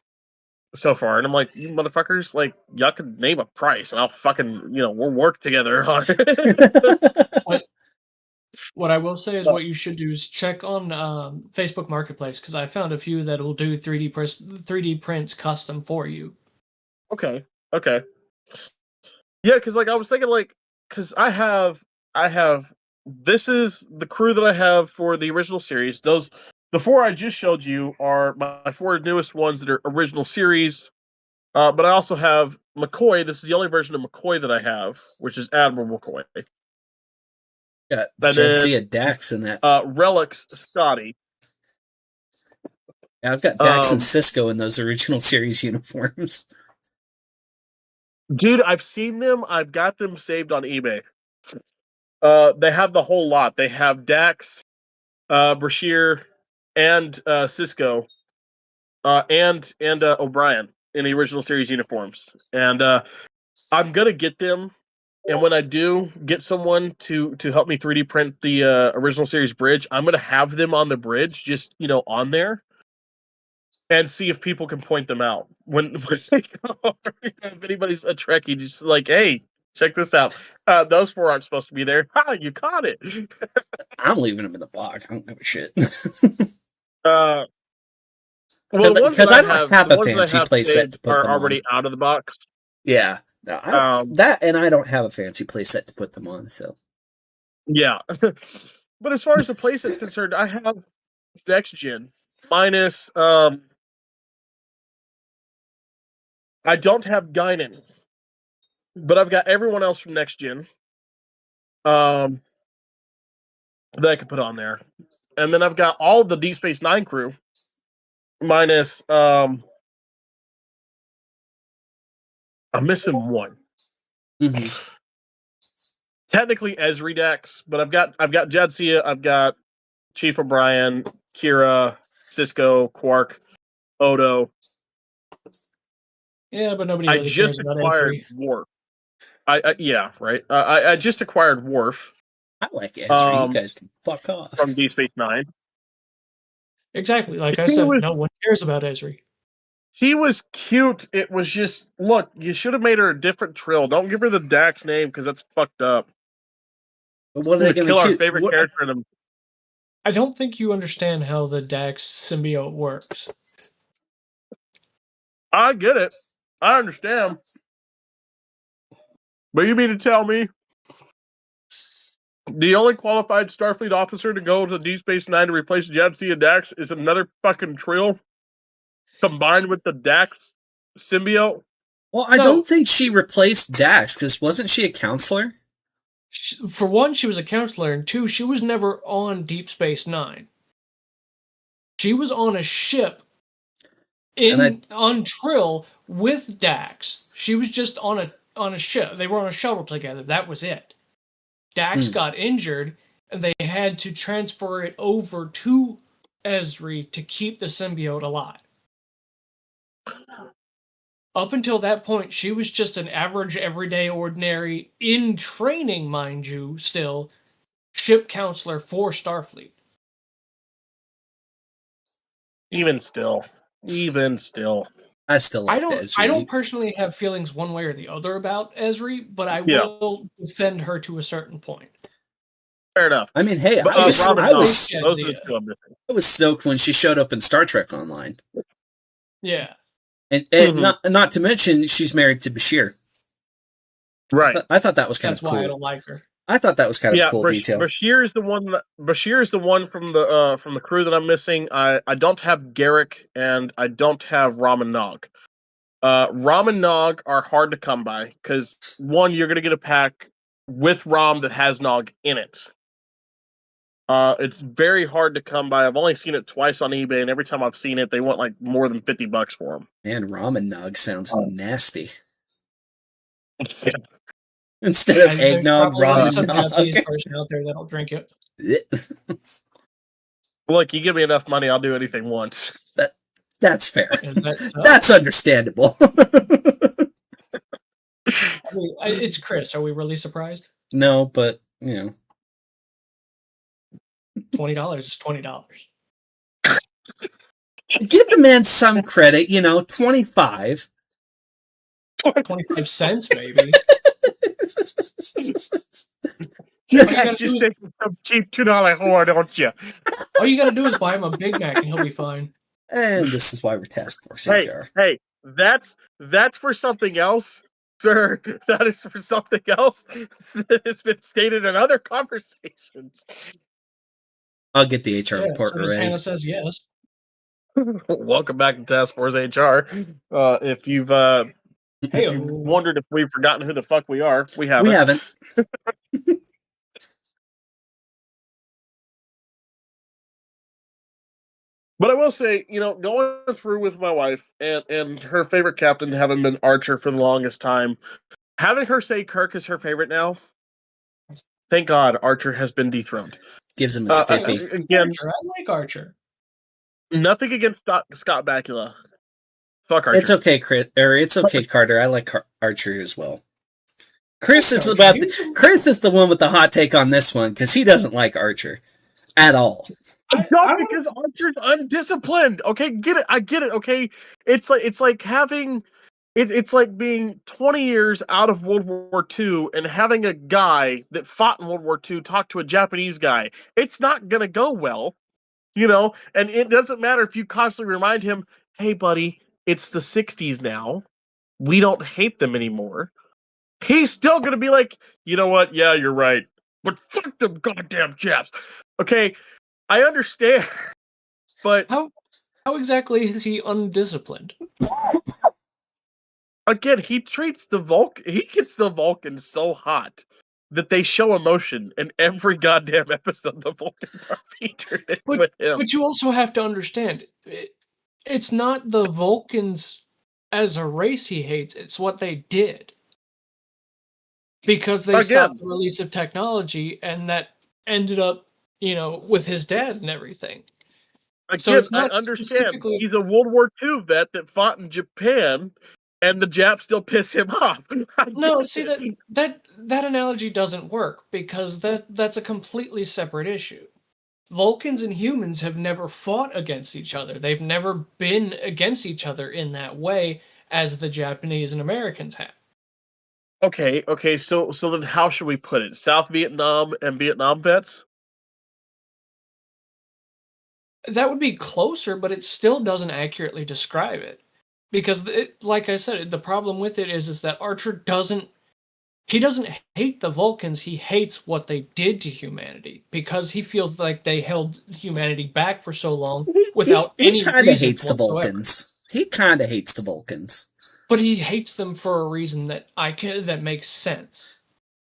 so far, and I'm like, you motherfuckers, like, y'all could name a price, and I'll fucking, you know, we'll work together on it. What I will say is what you should do is check on Facebook Marketplace, because I found a few that will do 3D prints custom for you. Okay. Yeah, because like I was thinking, like, because I have this is the crew that I have for the original series. The four I just showed you are my four newest ones that are original series. But I also have McCoy. This is the only version of McCoy that I have, which is Admiral McCoy. Got And Jadzia Dax in that. Relics Scotty. Yeah, I've got Dax and Cisco in those original series uniforms. Dude, I've seen them. I've got them saved on eBay. They have the whole lot. They have Dax, Brashear, and Cisco, and O'Brien in the original series uniforms. And I'm gonna get them. And when I do get someone to help me 3D print the original series bridge, I'm gonna have them on the bridge, just on there, and see if people can point them out when they go over. If anybody's a Trekkie, just like, hey, check this out. Those four aren't supposed to be there. Ha! You caught it. I'm leaving them in the box. I don't give a shit. Well, the ones Because that I don't have a fancy playset to put are them already on. out of the box. Yeah, no, that and I don't have a fancy playset to put them on. So Yeah, but as far as the playset's concerned, I have next gen minus. I don't have Guinan, but I've got everyone else from next gen. That I could put on there, and then I've got all of the Deep Space Nine crew minus. I'm missing one. mm-hmm. Technically Esri Dax, but I've got Jadzia, I've got Chief O'Brien, Kira, Cisco, Quark, Odo. Yeah, but nobody I really just cares about acquired Esri. Worf. Yeah, right. I just acquired Worf. I like Ezri. You guys can fuck off. From Deep Space Nine. Exactly. Like I said, no one cares about Ezri. He was cute. It was just, look, you should have made her a different Trill. Don't give her the Dax name because that's fucked up. But what are they going to kill our favorite character in them? I don't think you understand how the Dax symbiote works. I get it. I understand. But you mean to tell me the only qualified Starfleet officer to go to Deep Space Nine to replace Jadzia Dax is another fucking Trill combined with the Dax symbiote? Well, I don't think she replaced Dax, because wasn't she a counselor? For one, she was a counselor, and two, she was never on Deep Space Nine. She was on a ship on Trill with Dax. She was just on a ship. They were on a shuttle together. That was it. Dax got injured, and they had to transfer it over to Ezri to keep the symbiote alive. Up until that point, she was just an average, everyday, ordinary, in training, mind you, still, ship counselor for Starfleet. Even still. I still like Ezri. I don't personally have feelings one way or the other about Ezri, but I will defend her to a certain point. Fair enough. I mean, hey, I was stoked when she showed up in Star Trek Online. Yeah. And not to mention, she's married to Bashir. Right. I thought that was kind of cool. That's why I don't like her. I thought that was kind of a cool detail. Bashir is the one from the crew that I'm missing. I don't have Garrick and I don't have Ram and Nog. Ram and Nog are hard to come by because one, you're gonna get a pack with Ram that has Nog in it. It's very hard to come by. I've only seen it twice on eBay, and every time I've seen it, they want like more than $50 for them. Man, ramen nog sounds nasty. Yeah. Instead of eggnog, ramen some nog. Japanese person out there that'll drink it. Look, you give me enough money, I'll do anything once. That's fair. That so? That's understandable. It's Chris. Are we really surprised? No, but you know. $20 is $20. Give the man some credit, 25. 25 cents, maybe. You're just taking some cheap $2 whore, don't you? All you gotta do is buy him a Big Mac and he'll be fine. And this is why we're Task Force HR. Hey, that's for something else, sir. That is for something else that has been stated in other conversations. I'll get the HR report ready. Hannah says yes. Welcome back to Task Force HR. If you've wondered if we've forgotten who the fuck we are, we haven't. We haven't. But I will say, going through with my wife and her favorite captain having been Archer for the longest time, having her say Kirk is her favorite now, thank God Archer has been dethroned. Gives him a stiffy. Again, I like Archer. Nothing against Scott Bakula. Fuck Archer. It's okay, it's okay, Carter. I like Archer as well. Chris is the one with the hot take on this one because he doesn't like Archer at all. Because Archer's undisciplined. Okay, get it. I get it. Okay, it's like having. It's like being 20 years out of World War II and having a guy that fought in World War II talk to a Japanese guy. It's not going to go well, and it doesn't matter if you constantly remind him, hey, buddy, it's the 60s now. We don't hate them anymore. He's still going to be like, you know what? Yeah, you're right. But fuck them goddamn Japs. Okay, I understand, but... How exactly is he undisciplined? Again, he treats the he gets the Vulcans so hot that they show emotion in every goddamn episode the Vulcans are featured with him. But you also have to understand, it's not the Vulcans as a race he hates, it's what they did. Because they stopped the release of technology, and that ended up, with his dad and everything. So it's not I understand. He's a World War II vet that fought in Japan and the Japs still piss him off. No, see that analogy doesn't work because that's a completely separate issue. Vulcans and humans have never fought against each other. They've never been against each other in that way as the Japanese and Americans have. Okay, so then how should we put it? South Vietnam and Vietnam vets? That would be closer, but it still doesn't accurately describe it. Because, like I said, the problem with it is that Archer doesn't hate the Vulcans, he hates what they did to humanity because he feels like they held humanity back for so long without any reason hates whatsoever. The Vulcans. He kind of hates the Vulcans. But he hates them for a reason that that makes sense.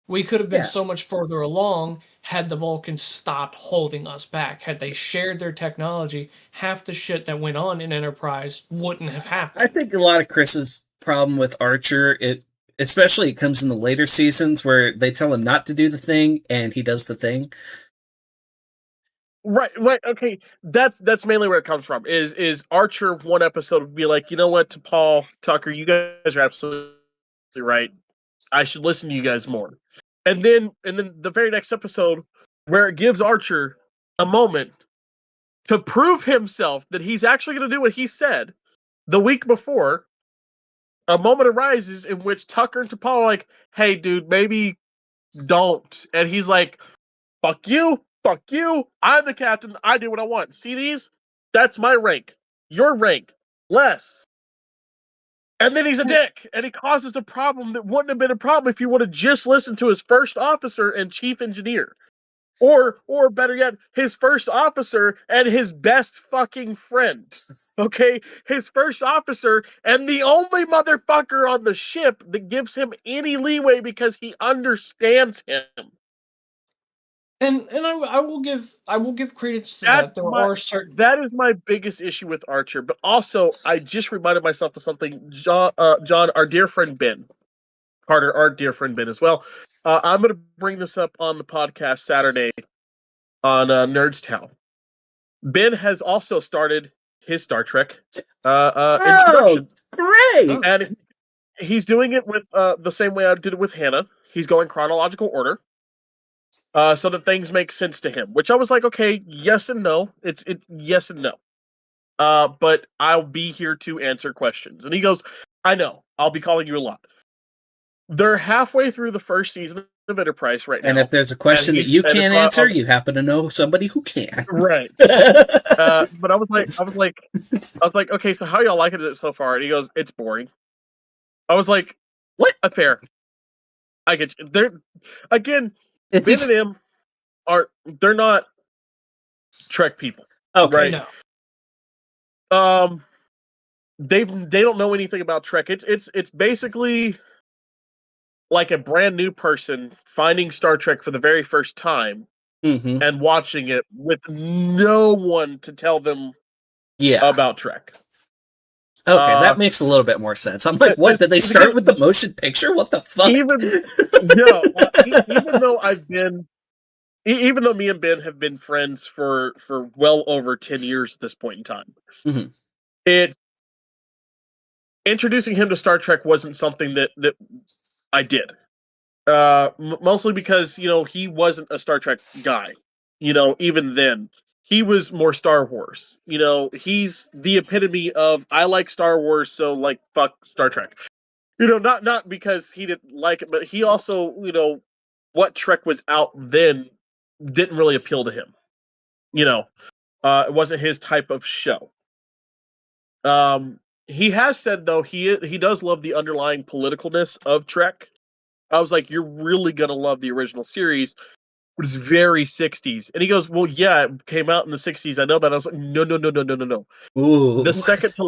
We could have been so much further along had the Vulcans stopped holding us back. Had they shared their technology, half the shit that went on in Enterprise wouldn't have happened. I think a lot of Chris's problem with Archer, especially it comes in the later seasons where they tell him not to do the thing and he does the thing. Right. Okay, that's mainly where it comes from. Is Archer one episode would be like, you know what, to Paul Tucker, you guys are absolutely right. I should listen to you guys more. And then the very next episode, where it gives Archer a moment to prove himself that he's actually going to do what he said the week before, a moment arises in which Tucker and T'Pol are like, hey, dude, maybe don't. And he's like, fuck you. I'm the captain. I do what I want. See these? That's my rank. Your rank. Less. And then he's a dick. And he causes a problem that wouldn't have been a problem if he would have just listened to his first officer and chief engineer. Or better yet, his first officer and his best fucking friend. Okay? His first officer and the only motherfucker on the ship that gives him any leeway because he understands him. And I will give credence to that. That is my biggest issue with Archer. But also, I just reminded myself of something. John, our dear friend Ben Carter, our dear friend Ben as well. I'm going to bring this up on the podcast Saturday on Nerds Town. Ben has also started his Star Trek introduction. Great! And he's doing it with the same way I did it with Hannah. He's going chronological order. So that things make sense to him, which I was like, okay, yes and no. It's yes and no. But I'll be here to answer questions. And he goes, I know, I'll be calling you a lot. They're halfway through the first season of Enterprise right now. And if there's a question that you can't answer, you happen to know somebody who can. Right. But I was like, okay, so how y'all liking it so far? And he goes, it's boring. I was like, what? Fair. I get you. Ben and him they're not Trek people. Okay. Right? No. They don't know anything about Trek. It's basically like a brand new person finding Star Trek for the very first time and watching it with no one to tell them about Trek. Okay, that makes a little bit more sense. I'm like, what? Did they start with the motion picture? What the fuck? Even though me and Ben have been friends for well over 10 years at this point in time, introducing him to Star Trek wasn't something that I did. Mostly because, he wasn't a Star Trek guy. Even then. He was more Star Wars. He's the epitome of, I like Star Wars, so, like, fuck Star Trek. Not because he didn't like it, but he also, what Trek was out then didn't really appeal to him. It wasn't his type of show. He has said, though, he does love the underlying politicalness of Trek. I was like, you're really going to love the original series. It was very 60s. And he goes, well, yeah, it came out in the 60s. I know that. I was like, no. Ooh. The second to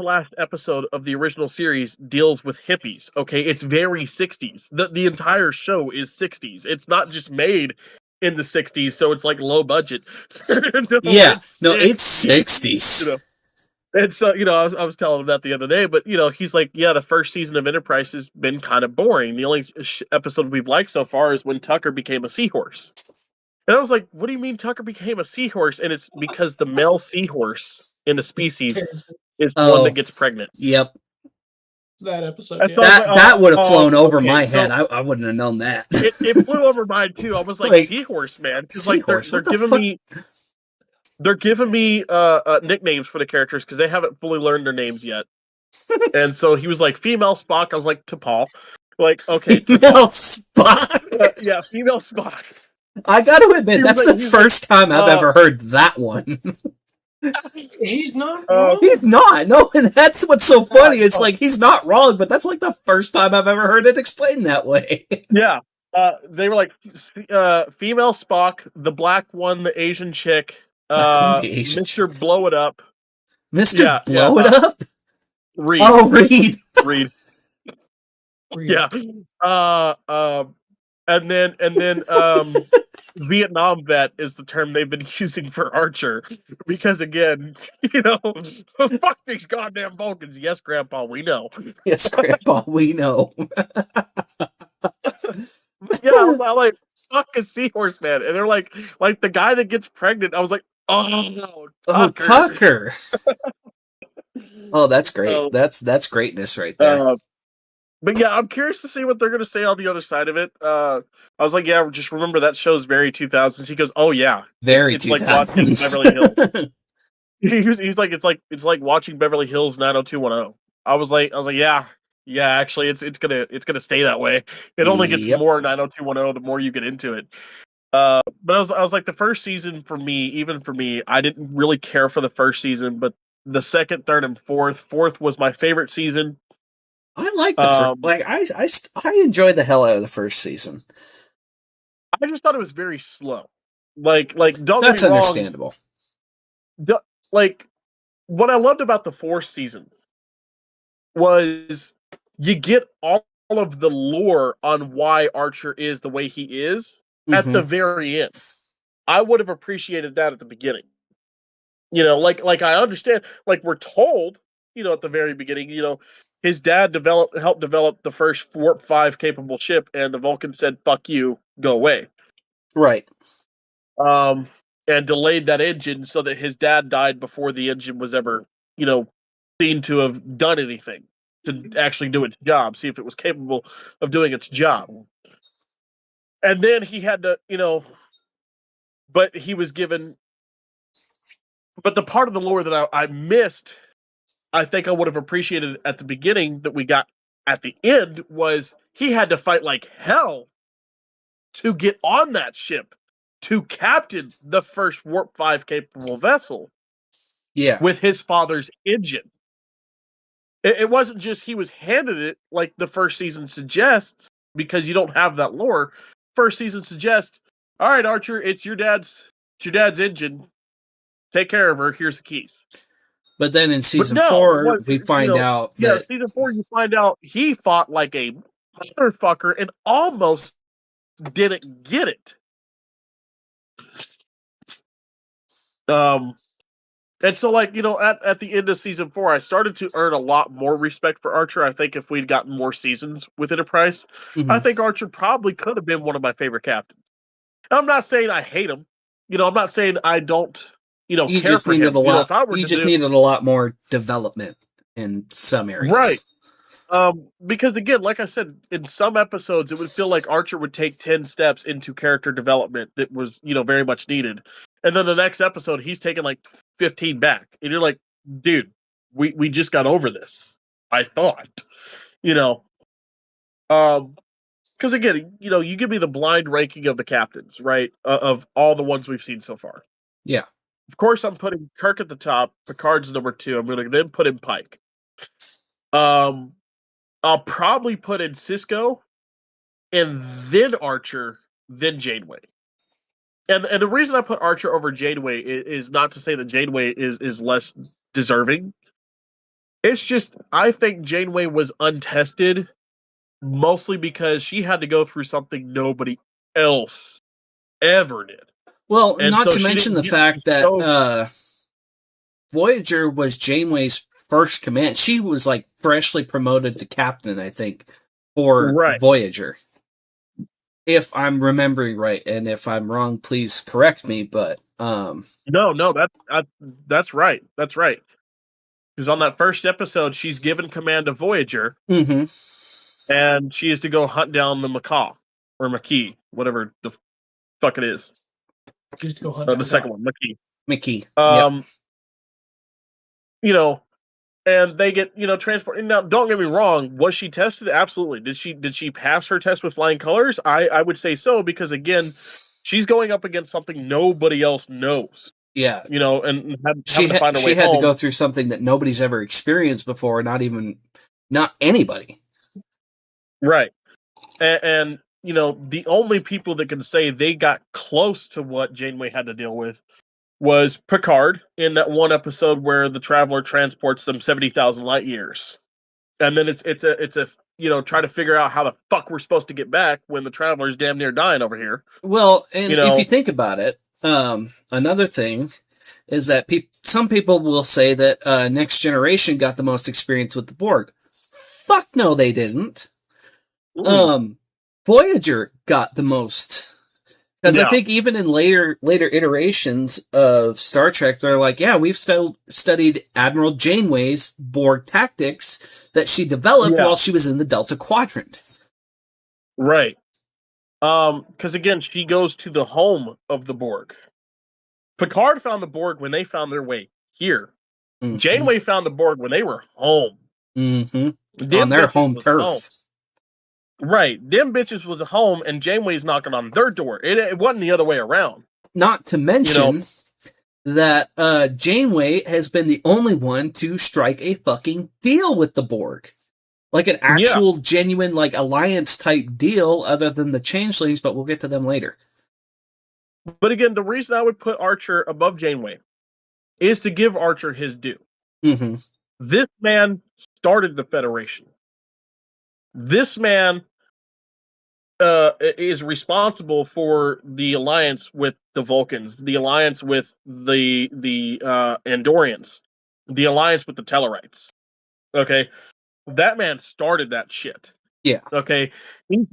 last episode of the original series deals with hippies. Okay, it's very 60s. The entire show is 60s. It's not just made in the 60s, so it's like low budget. It's 60s. And so, I was telling him that the other day, but, he's like, yeah, the first season of Enterprise has been kind of boring. The only episode we've liked so far is when Tucker became a seahorse. And I was like, what do you mean Tucker became a seahorse? And it's because the male seahorse in the species is the one that gets pregnant. Yep. That episode. And Yeah. so I was like, That would have flown over okay, my so head. I wouldn't have known that. it flew over mine too. I was like Seahorse, man, because like Seahorse, they're what the giving fuck? me they're giving me nicknames for the characters because they haven't fully learned their names yet. And so he was like female Spock. I was like T'Pol. Like okay, Female Spock. yeah, female Spock. I got to admit, He was that's like- the he was first time I've ever heard that one. He's not wrong. He's not. No, and that's what's so funny. It's like he's not wrong, but that's like the first time I've ever heard it explained that way. Yeah. They were like female Spock, the black one, the Asian chick, The Asian Mr. Blow It Up, Mr. Yeah, Blow yeah, It Up? Reed. Oh, Reed. Reed. Reed. Yeah. And then Vietnam vet is the term they've been using for Archer because again, fuck these goddamn Vulcans. Yes, Grandpa, we know. Yes, Grandpa, we know. Yeah, I'm like fuck a Seahorse man, and they're like the guy that gets pregnant. I was like, oh, Tucker. Oh, that's great. So, that's greatness right there. But yeah, I'm curious to see what they're going to say on the other side of it. I was like, yeah, just remember that show's very 2000s. He goes, oh yeah, Very it's like watching Beverly 2000s. Hills. He's like, it's like watching Beverly Hills 90210. I was like, yeah, actually, it's gonna stay that way. It only gets more 90210 the more you get into it. But I was like, the first season for me, I didn't really care for the first season, but the second, third, and fourth was my favorite season. I like the I enjoyed the hell out of the first season. I just thought it was very slow. Like don't That's get me wrong. understandable. Like what I loved about the fourth season was you get all of the lore on why Archer is the way he is at the very end. I would have appreciated that at the beginning. Like I understand, like we're told, at the very beginning, his dad helped develop the first Warp 5 capable ship, and the Vulcan said, "Fuck you, go away." Right. And delayed that engine so that his dad died before the engine was ever, seen to have done anything to actually do its job, see if it was capable of doing its job. And then he had to, but he was given. But the part of the lore that I missed, I think I would have appreciated at the beginning that we got at the end, was he had to fight like hell to get on that ship to captain the first Warp 5 capable vessel. Yeah. With his father's engine. It wasn't just he was handed it like the first season suggests, because you don't have that lore. First season suggests, all right, Archer, it's your dad's engine. Take care of her. Here's the keys. But then in season 4, we find out that... Yeah, season 4, you find out he fought like a motherfucker and almost didn't get it. And so, like, at the end of season 4, I started to earn a lot more respect for Archer. I think if we'd gotten more seasons with Enterprise, I think Archer probably could have been one of my favorite captains. And I'm not saying I hate him. I'm not saying I don't... you care just for needed him. a lot. You needed a lot more development in some areas, right? Because again, like I said, in some episodes, it would feel like Archer would take 10 steps into character development that was, very much needed, and then the next episode, he's taking like 15 back, and you're like, dude, we just got over this. I thought, because again, you give me the blind ranking of the captains, right? Of all the ones we've seen so far. Yeah. Of course, I'm putting Kirk at the top. Picard's number 2. I'm going to then put in Pike. I'll probably put in Cisco, and then Archer, then Janeway. And the reason I put Archer over Janeway is not to say that Janeway is less deserving. It's just I think Janeway was untested, mostly because she had to go through something nobody else ever did. Well, And not so to mention the fact that Voyager was Janeway's first command. She was like freshly promoted to captain, I think, for Voyager. If I'm remembering right, and if I'm wrong, please correct me. But no, that's right. That's right. Because on that first episode, she's given command of Voyager, Mm-hmm. and she is to go hunt down the macaw or Maquis, whatever the fuck it is. Just go hunt The down second God. one, Maquis. Mickey. Yep. You know, and they get transported. Now, don't get me wrong. Was she tested? Absolutely. Did she pass her test with flying colors? I would say so, because again, she's going up against something nobody else knows. Yeah. And having She to find her way had home. to go through something that nobody's ever experienced before, not anybody. Right. And the only people that can say they got close to what Janeway had to deal with was Picard in that one episode where the Traveler transports them 70,000 light years. And then it's a try to figure out how the fuck we're supposed to get back when the Traveler's damn near dying over here. Well, and if you think about it, another thing is that some people will say that Next Generation got the most experience with the Borg. Fuck no, they didn't. Voyager got the most. Because I think even in later iterations of Star Trek, they're like, yeah, we've studied Admiral Janeway's Borg tactics that she developed while she was in the Delta Quadrant. Right. Because again, she goes to the home of the Borg. Picard found the Borg when they found their way here. Mm-hmm. Janeway found the Borg when they were home. Mm-hmm. On their home turf. Home. Right. Them bitches was home, and Janeway's knocking on their door. It wasn't the other way around. Not to mention that Janeway has been the only one to strike a fucking deal with the Borg. Like an actual, genuine, like, alliance-type deal, other than the Changelings, but we'll get to them later. But again, the reason I would put Archer above Janeway is to give Archer his due. Mm-hmm. This man started the Federation. This man is responsible for the alliance with the Vulcans, the alliance with the Andorians, the alliance with the Tellarites. Okay, that man started that shit. Yeah. Okay,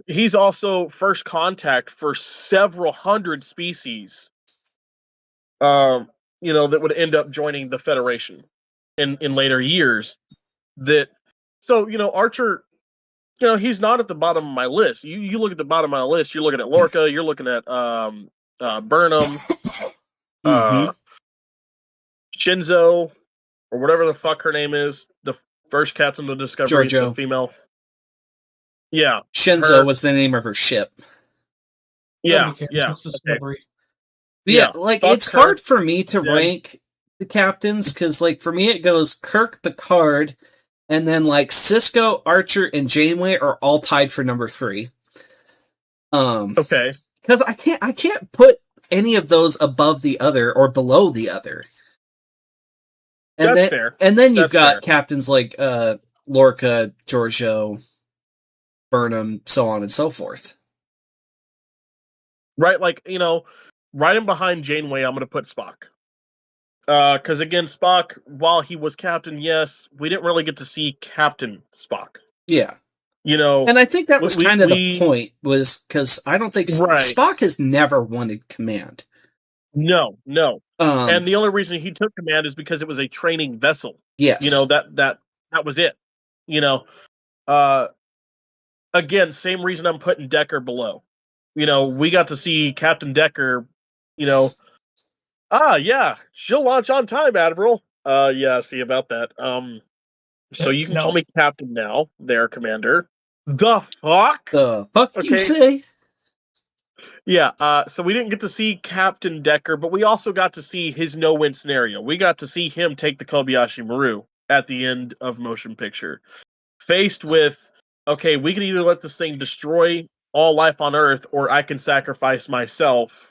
he's also first contact for several hundred species. That would end up joining the Federation in later years. Archer. He's not at the bottom of my list. You look at the bottom of my list, you're looking at Lorca, you're looking at Burnham, Shinzo, or whatever the fuck her name is, the first captain of Discovery, the female. Yeah. Shinzo was the name of her ship. Yeah. Discovery. Yeah, it's hard for me to rank the captains, because, for me it goes Kirk, Picard, and then, Sisko, Archer, and Janeway are all tied for number 3. Okay. Because I can't put any of those above the other or below the other. And That's fair. And then you've got captains like Lorca, Giorgio, Burnham, so on and so forth. Right, right in behind Janeway, I'm going to put Spock. Because again, Spock, while he was captain, yes, we didn't really get to see Captain Spock. Yeah. And I think that was kind of the point, was because I don't think Spock has never wanted command. No. And the only reason he took command is because it was a training vessel. Yes. That was it. Again, same reason I'm putting Decker below. We got to see Captain Decker, yeah, she'll launch on time, Admiral. Yeah, see about that. So you can call me Captain now, there, Commander. The fuck? The fuck you say? Yeah, so we didn't get to see Captain Decker, but we also got to see his no-win scenario. We got to see him take the Kobayashi Maru at the end of Motion Picture. Faced with, okay, we can either let this thing destroy all life on Earth, or I can sacrifice myself.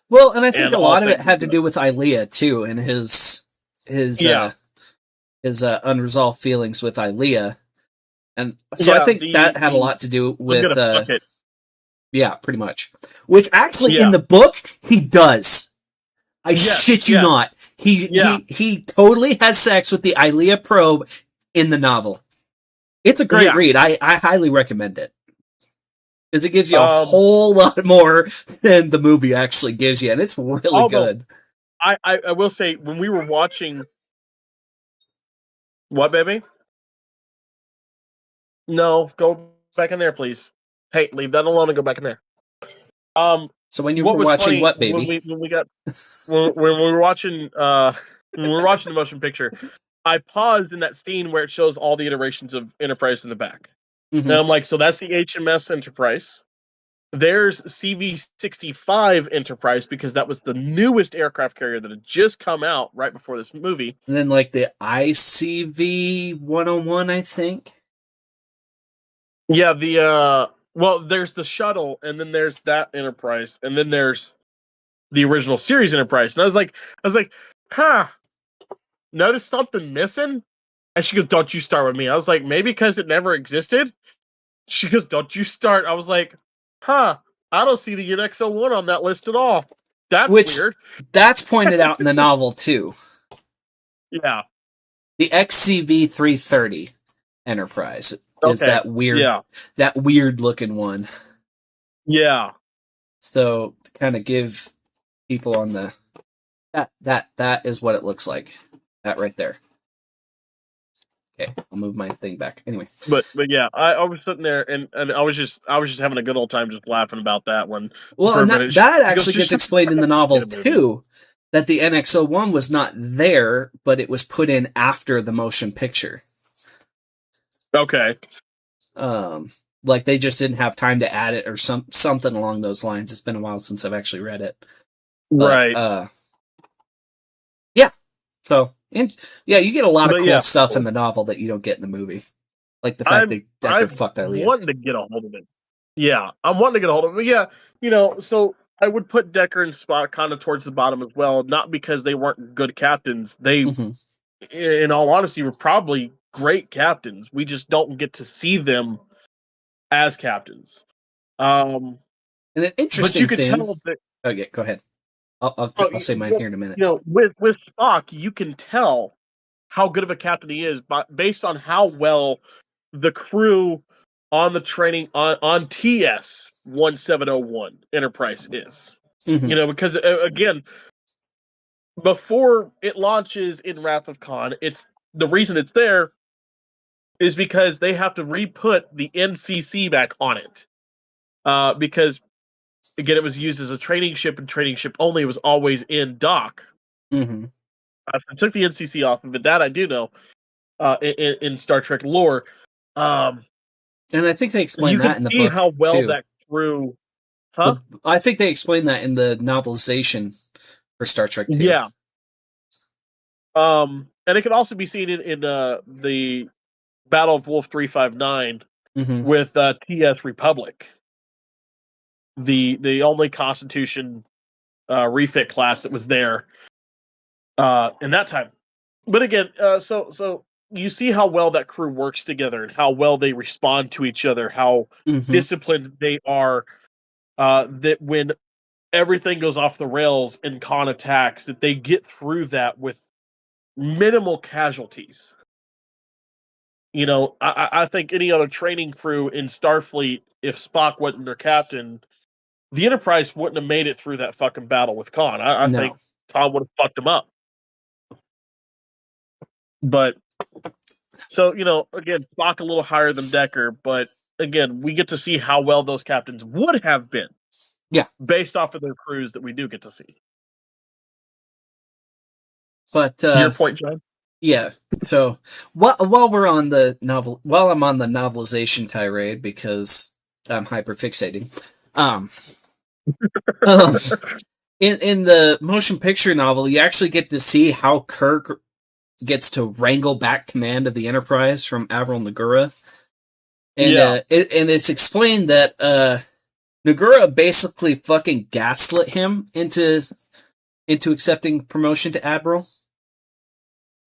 Well, and I think a lot of it had to do with Ilea too, and his unresolved feelings with Ilea, and so I think that had a lot to do with. Yeah, pretty much. Which actually, in the book, he does. I shit you not. He totally has sex with the Ilea probe in the novel. It's a great read. I highly recommend it. Because it gives you a whole lot more than the movie actually gives you, and it's really good. I will say, when we were watching What, baby? No, go back in there, please. Hey, leave that alone and go back in there. So when you What were was watching funny what, baby? when we got when we were watching the motion picture, I paused in that scene where it shows all the iterations of Enterprise in the back. Mhm. And I'm like, so that's the HMS Enterprise. There's CV-65 Enterprise because that was the newest aircraft carrier that had just come out right before this movie. And then like the ICV-101, I think. Yeah, there's the shuttle, and then there's that Enterprise, and then there's the original series Enterprise. And I was like, huh, notice something missing? And she goes, don't you start with me. I was like, maybe because it never existed? She goes, don't you start. I was like, huh, I don't see the NX-01 on that list at all. That's weird. That's pointed out in the novel, too. Yeah. The XCV-330 Enterprise is that weird looking one. Yeah. So to kind of give people on the that is what it looks like. That right there. Okay, I'll move my thing back. Anyway. But yeah, I was sitting there and I was just having a good old time just laughing about that one. Well, and that actually gets explained in the novel too. That the NX-01 was not there, but it was put in after the motion picture. Okay. Like they just didn't have time to add it or something along those lines. It's been a while since I've actually read it. But, right. Yeah. So, you get a lot of cool stuff cool. in the novel that you don't get in the movie. Like the fact that Decker fucked Ilea. I'm wanting to get a hold of it. Yeah, I'm wanting to get a hold of it. But yeah, so I would put Decker and Spock kind of towards the bottom as well, not because they weren't good captains. They, in all honesty, were probably great captains. We just don't get to see them as captains. And an interesting but you could tell that. Okay, go ahead. I'll say mine here in a minute. With Spock, you can tell how good of a captain he is, but based on how well the crew on the training on TS 1701 Enterprise is. Because again, before it launches in Wrath of Khan, the reason it's there is because they have to re-put the NCC back on it. Because again, it was used as a training ship and training ship only. It was always in dock. I took the NCC off of it. That I do know in Star Trek lore. And I think they explain that in the book how well too. that crew. Huh? I think they explain that in the novelization for Star Trek 2. Yeah. And it can also be seen in the Battle of Wolf 359 with TS Republic. The only Constitution refit class that was there in that time. But again, so you see how well that crew works together and how well they respond to each other, how disciplined they are, that when everything goes off the rails in Khan attacks, that they get through that with minimal casualties. I think any other training crew in Starfleet, if Spock wasn't their captain, the Enterprise wouldn't have made it through that fucking battle with Khan. I think Khan would have fucked them up. But, so, again, Spock a little higher than Decker, but again, we get to see how well those captains would have been. Yeah. Based off of their crews that we do get to see. But your point, John? Yeah. So while we're on the novel, while I'm on the novelization tirade because I'm hyperfixating, in the motion picture novel, you actually get to see how Kirk gets to wrangle back command of the Enterprise from Admiral Nagura, and it's explained that Nagura basically fucking gaslit him into accepting promotion to Admiral.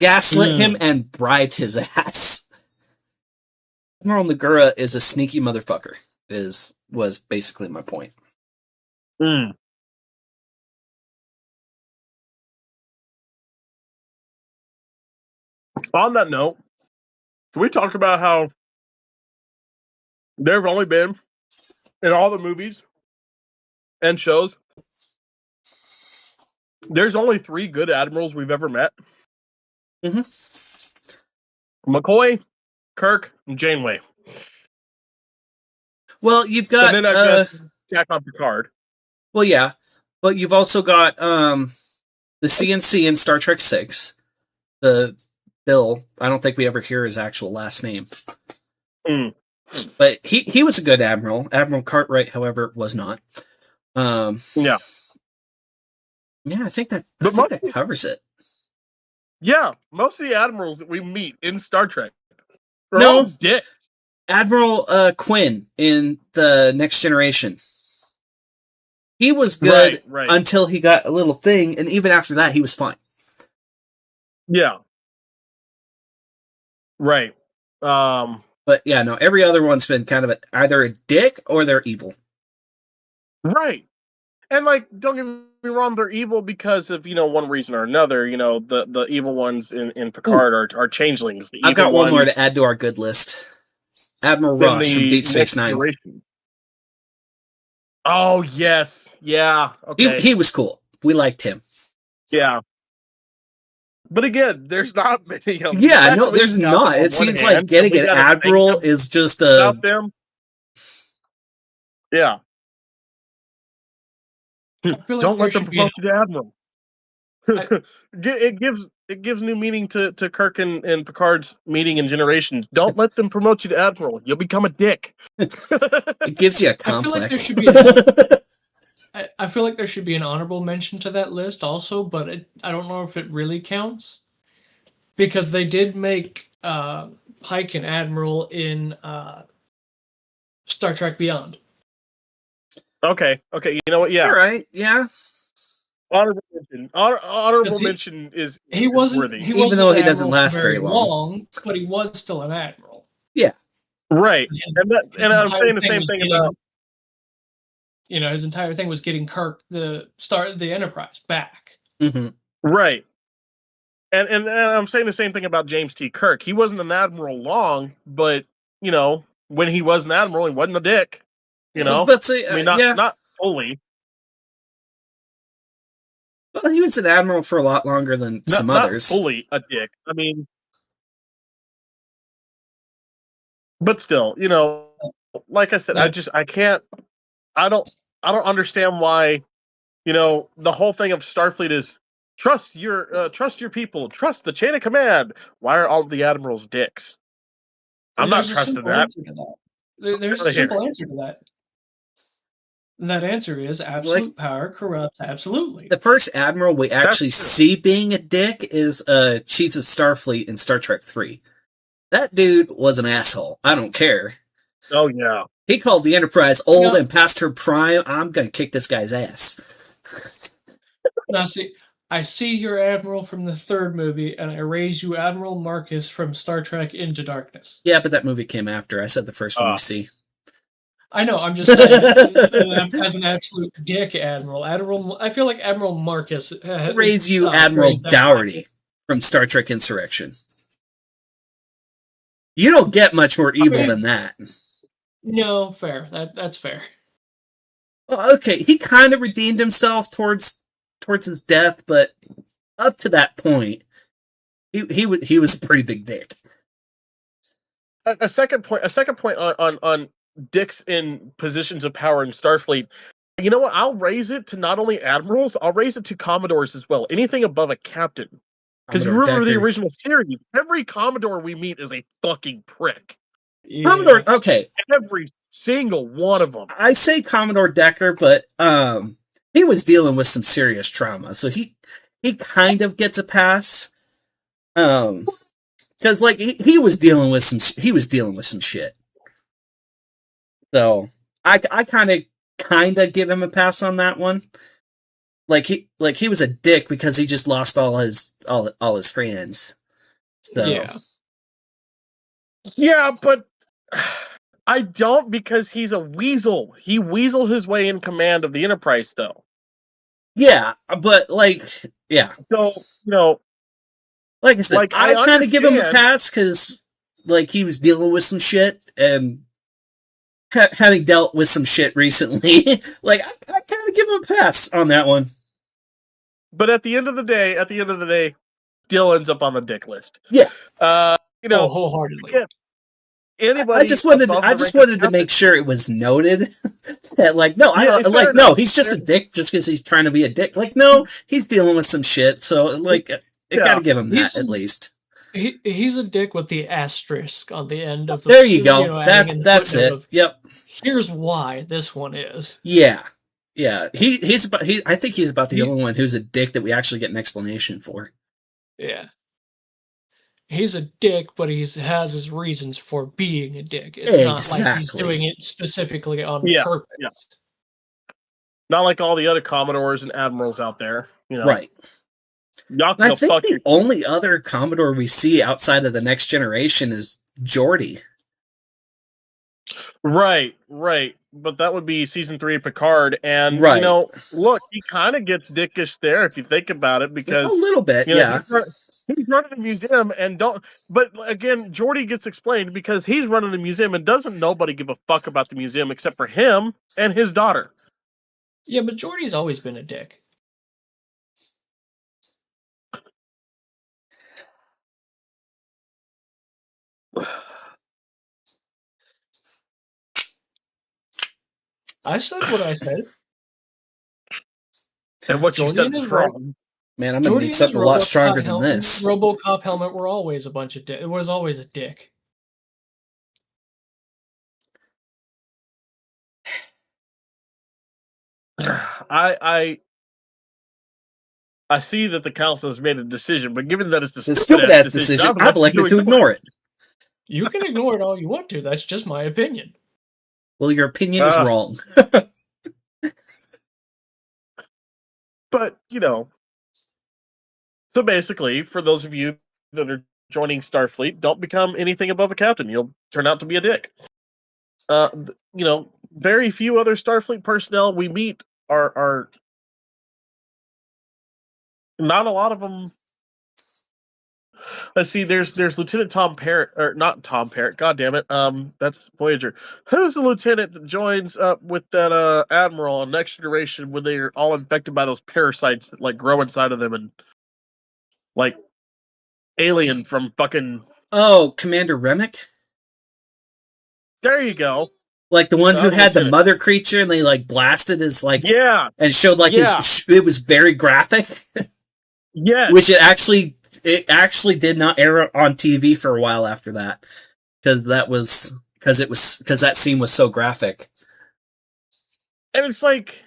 Gaslit him and bribed his ass. Admiral Nagura is a sneaky motherfucker, was basically my point. On that note, can we talk about how there have only been, in all the movies and shows, there's only 3 good admirals we've ever met? McCoy, Kirk, and Janeway. Well, you've got And then I guess Jack on Picard. well, yeah, but you've also got the CNC in Star Trek 6. The Bill. I don't think we ever hear his actual last name. Mm. But he was a good admiral. Admiral Cartwright, however, was not. Yeah. Yeah, I think that covers it. Yeah, most of the admirals that we meet in Star Trek are No. all dicks. Admiral Quinn in the Next Generation. He was good Right. until he got a little thing, and even after that, he was fine. Yeah. Right. But yeah, no, every other one's been kind of either a dick or they're evil. Right. And like, don't get me wrong, they're evil because of, one reason or another. The evil ones in Picard are changelings. I've got one more to add to our good list. Admiral Ross from Deep Space Nine. Oh, yes. Yeah. Okay. He was cool. We liked him. Yeah. But again, there's not many of them. Yeah, no, there's not. It seems like getting an admiral is just a... them. Yeah. Don't let them promote you to admiral. It gives new meaning to Kirk and Picard's meeting in Generations. Don't let them promote you to admiral. You'll become a dick. It gives you a complex. I feel like there should be an honorable mention to that list also, but I don't know if it really counts. Because they did make Pike an admiral in Star Trek Beyond. Okay. You know what? Yeah. All right. Yeah. Honorable mention. Honorable mention is worthy. Even though he doesn't last very long. But he was still an admiral. Yeah. Right. And I'm saying the same thing about... his entire thing was getting Kirk the Enterprise back. Mm-hmm. Right. And I'm saying the same thing about James T. Kirk. He wasn't an admiral long, but, when he was an admiral, he wasn't a dick. I was about to say, not fully. Well, he was an admiral for a lot longer than some others. Not fully a dick. But still, like I said, I don't understand why, the whole thing of Starfleet is trust your people, trust the chain of command. Why are all the admirals dicks? I'm not trusting that. There's a simple answer to that. And that answer is absolute power corrupts absolutely. The first admiral we actually see being a dick is Chief of Starfleet in Star Trek 3. That dude was an asshole. I don't care. Oh, yeah. He called the Enterprise old and past her prime. I'm going to kick this guy's ass. Now, see, I see your admiral from the third movie, and I raise you Admiral Marcus from Star Trek Into Darkness. Yeah, but that movie came after. I said the first one you see. I know, I'm just saying, as an absolute dick admiral, I feel like Admiral Marcus... raise you Admiral Dougherty from Star Trek Insurrection. You don't get much more evil than that. No, fair. That's fair. Well, okay, he kind of redeemed himself towards his death, but up to that point, he was a pretty big dick. A second point on dicks in positions of power in Starfleet. You know what? I'll raise it to not only admirals, I'll raise it to commodores as well. Anything above a captain. Because you remember the original series, every Commodore we meet is a fucking prick. Yeah. Commodore, okay. Every single one of them. I say Commodore Decker, but he was dealing with some serious trauma, so he kind of gets a pass. Because he was dealing with some shit. So I kind of give him a pass on that one. He was a dick because he just lost all his friends. So yeah, but I don't, because he's a weasel. He weaseled his way in command of the Enterprise, though. Yeah, but yeah. So like I said, I kind of give him a pass because he was dealing with some shit and having dealt with some shit recently. I kind of give him a pass on that one. But at the end of the day, still ends up on the dick list. Yeah. you know, wholeheartedly. again, anybody. I just wanted to make sure it was noted that, like, no, I don't, like, no, he's just a dick just because he's trying to be a dick. Like, no, he's dealing with some shit. So, like, got to give him that at least. He's a dick with the asterisk on the end of the. There you go. That's it. Yep. Here's why this one is. Yeah. Yeah. I think he's about the only one who's a dick that we actually get an explanation for. Yeah. He's a dick, but he has his reasons for being a dick. It's not like he's doing it specifically on purpose. Yeah. Not like all the other Commodores and Admirals out there. You know. Right. I think the only other Commodore we see outside of the Next Generation is Geordi. Right. But that would be season 3 of Picard, and you know, look, he kind of gets dickish there if you think about it, because a little bit, you know, he's running the museum and but again, Geordi gets explained because he's running the museum and doesn't nobody give a fuck about the museum except for him and his daughter. Yeah, but Geordi's always been a dick. I said what I said. And what you said was wrong. Man, I'm going to need something a lot stronger than this. RoboCop helmet were always a bunch of it was always a dick. I see that the council has made a decision, but given that it's a stupid-ass decision, I'd like to ignore it. You can ignore it all you want to. That's just my opinion. Well, your opinion is wrong. But, you know, so basically, for those of you that are joining Starfleet, don't become anything above a captain. You'll turn out to be a dick. You know, very few other Starfleet personnel we meet are not a lot of them. Let's see. There's Lieutenant Tom Parrott, or not Tom Parrott. God damn it. That's Voyager. Who's the lieutenant that joins up with that admiral on Next Generation when they're all infected by those parasites that like grow inside of them and like Alien from fucking. Oh, Commander Remick. There you go. Like the one who had the mother creature and they like blasted his like and showed like it was very graphic. Yeah, which it actually did not air on TV for a while after that because that scene was so graphic. And it's like,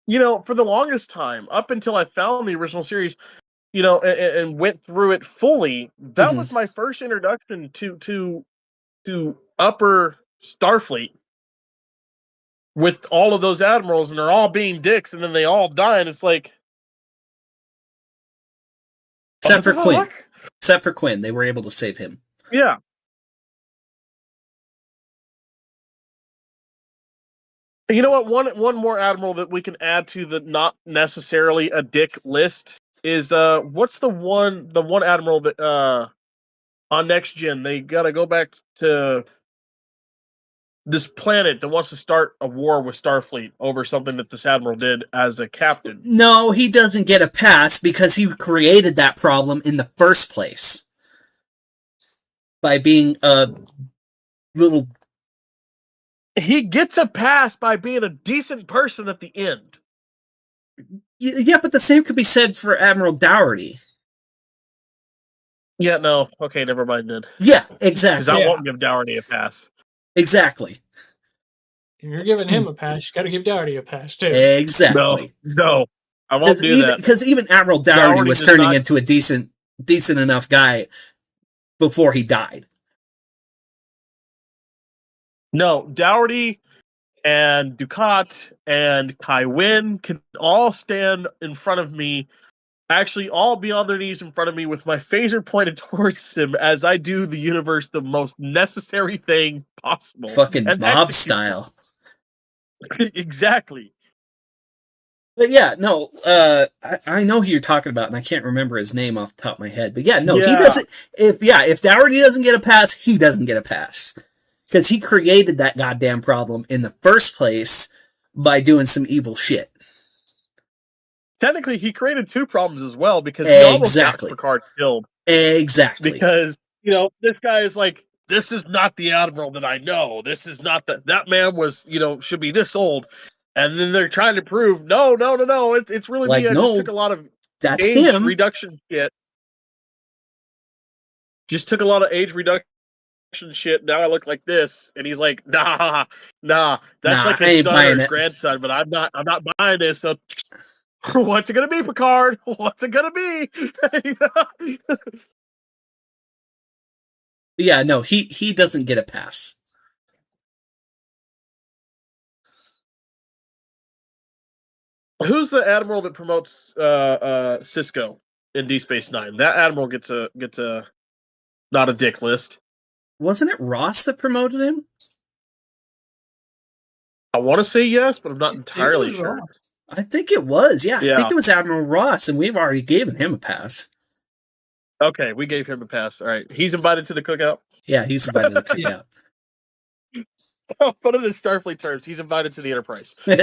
you know, for the longest time, up until I found the original series, you know, and went through it fully, that was my first introduction to upper Starfleet with all of those admirals, and they're all being dicks, and then they all die, and it's like, except for Quinn. Except for Quinn, they were able to save him. Yeah. You know what? One more admiral that we can add to the not necessarily a dick list is what's the one admiral that on Next Gen they gotta go back to this planet that wants to start a war with Starfleet over something that this admiral did as a captain. No, he doesn't get a pass because he created that problem in the first place by being a little. He gets a pass by being a decent person at the end. Yeah, but the same could be said for Admiral Dougherty. Yeah, no. Okay, never mind then. Yeah, exactly. Because I won't give Dougherty a pass. Exactly. If you're giving him a pass, you got to give Dougherty a pass too. Exactly. No, I won't do that. Because even Admiral Dougherty was turning into a decent enough guy before he died. No, Dougherty and Ducat and Kai Wynn can all stand in front of me, actually all be on their knees in front of me with my phaser pointed towards him as I do the universe the most necessary thing possible. Fucking mob style. Exactly. But yeah, no, I know who you're talking about, and I can't remember his name off the top of my head. But yeah, no, he doesn't. If Dougherty doesn't get a pass, he doesn't get a pass. Because he created that goddamn problem in the first place by doing some evil shit. Technically, he created two problems as well, because he almost got Picard killed. Exactly. Because, this guy is like, this is not the Admiral that I know. This is not that man was, should be this old. And then they're trying to prove, no. It's really Like, me. I no, just took a lot of that's age him. reduction shit. Just took a lot of age reduction shit. Now I look like this. And he's like, nah. That's like his son or his grandson, but I'm not buying this. So what's it gonna be, Picard? What's it gonna be? Yeah, no, he doesn't get a pass. Who's the admiral that promotes Cisco in Deep Space Nine? That admiral gets a not a dick list. Wasn't it Ross that promoted him? I want to say yes, but I'm not entirely sure. Ross. I think it was. Yeah, I think it was Admiral Ross, and we've already given him a pass. Okay, we gave him a pass. All right, he's invited to the cookout. Yeah, he's invited to the cookout. I'll put it in Starfleet terms. He's invited to the Enterprise. I